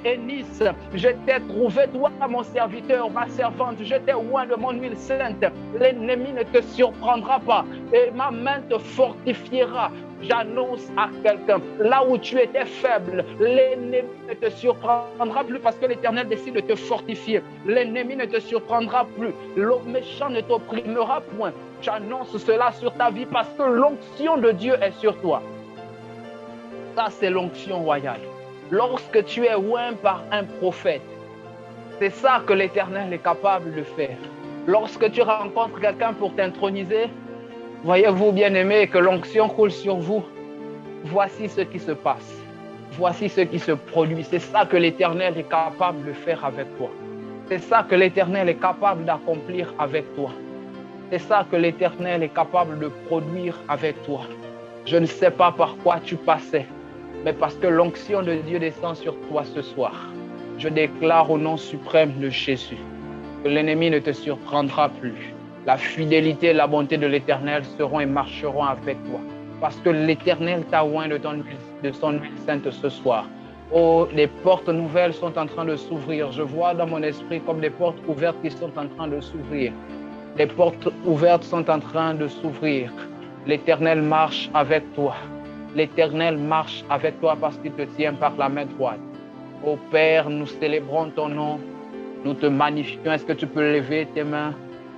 Speaker 3: Enis, je t'ai trouvé, toi, mon serviteur, ma servante. Je t'ai oint de mon huile sainte. L'ennemi ne te surprendra pas. Et ma main te fortifiera. J'annonce à quelqu'un, là où tu étais faible, l'ennemi ne te surprendra plus parce que l'Éternel décide de te fortifier. L'ennemi ne te surprendra plus. Le méchant ne t'opprimera point. J'annonce cela sur ta vie parce que l'onction de Dieu est sur toi. Ça, c'est l'onction royale. Lorsque tu es oint par un prophète, c'est ça que l'Éternel est capable de faire. Lorsque tu rencontres quelqu'un pour t'introniser, voyez-vous, bien-aimés, que l'onction coule sur vous. Voici ce qui se passe. Voici ce qui se produit. C'est ça que l'Éternel est capable de faire avec toi. C'est ça que l'Éternel est capable d'accomplir avec toi. C'est ça que l'Éternel est capable de produire avec toi. Je ne sais pas par quoi tu passais, mais parce que l'onction de Dieu descend sur toi ce soir. Je déclare au nom suprême de Jésus que l'ennemi ne te surprendra plus. La fidélité et la bonté de l'Éternel seront et marcheront avec toi. Parce que l'Éternel t'a oint de son huile sainte ce soir. Oh, les portes nouvelles sont en train de s'ouvrir. Je vois dans mon esprit comme des portes ouvertes qui sont en train de s'ouvrir. Les portes ouvertes sont en train de s'ouvrir. L'Éternel marche avec toi. L'Éternel marche avec toi parce qu'il te tient par la main droite. Ô Père, nous célébrons ton nom. Nous te magnifions. Est-ce que tu peux lever tes mains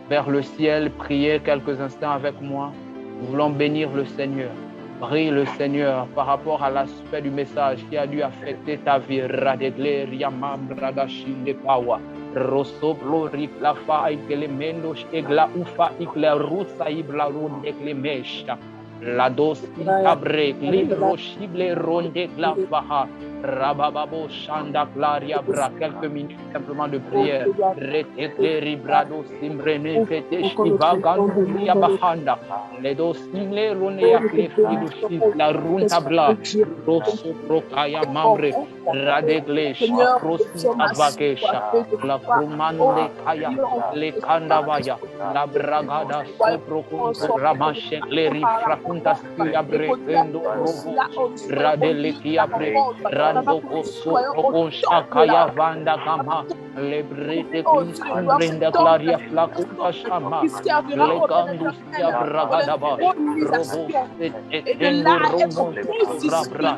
Speaker 3: vers le ciel, prier quelques instants avec moi? Nous voulons bénir le Seigneur. Prie le Seigneur par rapport à l'aspect du message qui a dû affecter ta vie. Radegler Yamam Radashin de Pawa. Rosoblo Riklafa Ikelemendo Egla Ufa Ikla Rusa Ibla Rondeklemesha. La dosi abre libro chible ronde glafaha rabababo shanda claria bra quelques minutes simplement de prière retekle ribrado simbrene fete shiva ganduria bahanda les dosi le ronia klefi la runta bla rosso prokaya mamre radegle shakrosi avakesha la krumande kaya le kandavaya la bragada soprokun ramashe le rifrakunta skia brekendo robo radele kia bre rando koso prokon shakaya vanda kama le brete kun brenda claria flakuta shama le kandus kia bragada ba robo etendo robo rabra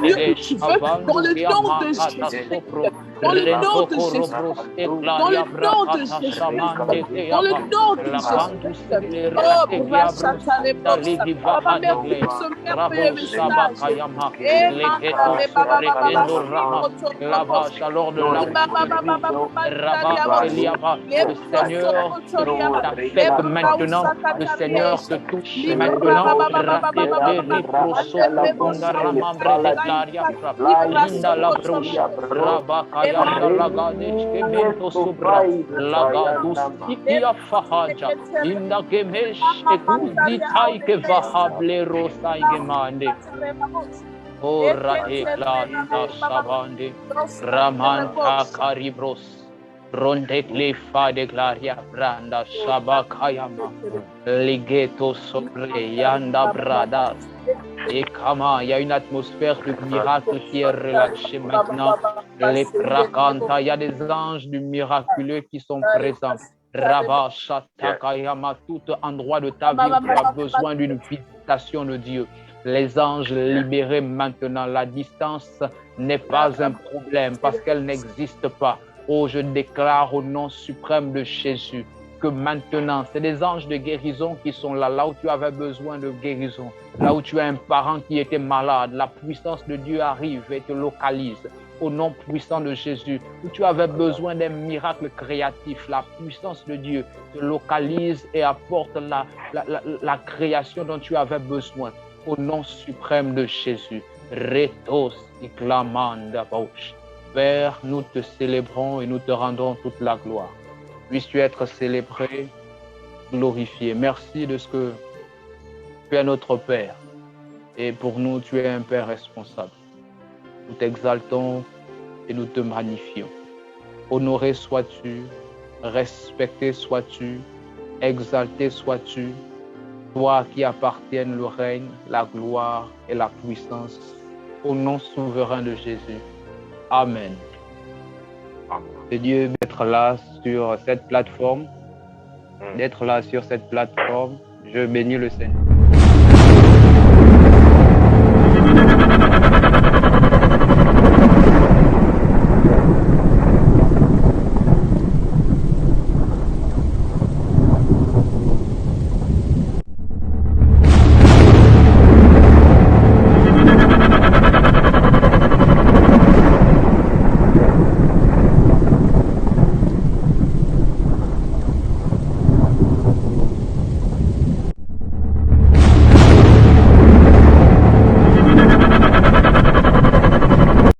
Speaker 3: le shavando kia makata sopro rendo korobros eklaria brakata shamande kia la kandus le rete kia brosita ligi vahadegle rabo sabakayama le keto supretendo rama la vache alors de la Rabba Eliaba, le Seigneur t'affecte maintenant, le Seigneur te touche maintenant, Ratete Riproso Profunda Ramambre de Claria, Linda la Brusha, Rabba Kayanda Lagadech, Kemento Subra, Lagadus Ikia Fahaja, Inda Kemesh, Ekuzi Taike Vahable Rosa Gemande. Ora Eklata Sabande, Ramanta Karibros. Rondekle fa de glaria branda shabakayama ligeto sobre yanda bradas et kama il y a une atmosphère de miracle qui est relâchée maintenant les prakanta il y a des anges du miraculeux qui sont présents Rabba Shatakayama tout endroit de ta vie tu as besoin d'une visitation de Dieu les anges libérés maintenant la distance n'est pas un problème parce qu'elle n'existe pas. Oh, je déclare au nom suprême de Jésus que maintenant, c'est des anges de guérison qui sont là, là où tu avais besoin de guérison, là où tu as un parent qui était malade, la puissance de Dieu arrive et te localise. Au nom puissant de Jésus, où tu avais besoin d'un miracle créatif, la puissance de Dieu te localise et apporte la création dont tu avais besoin. Au nom suprême de Jésus, Retos Iklamanda Bauch. Père, nous te célébrons et nous te rendons toute la gloire. Puisses-tu être célébré, glorifié. Merci de ce que tu es notre Père. Et pour nous, tu es un Père responsable. Nous t'exaltons et nous te magnifions. Honoré sois-tu, respecté sois-tu, exalté sois-tu, toi qui appartiennent le règne, la gloire et la puissance. Au nom souverain de Jésus. Amen. C'est Dieu d'être là sur cette plateforme. Je bénis le Seigneur.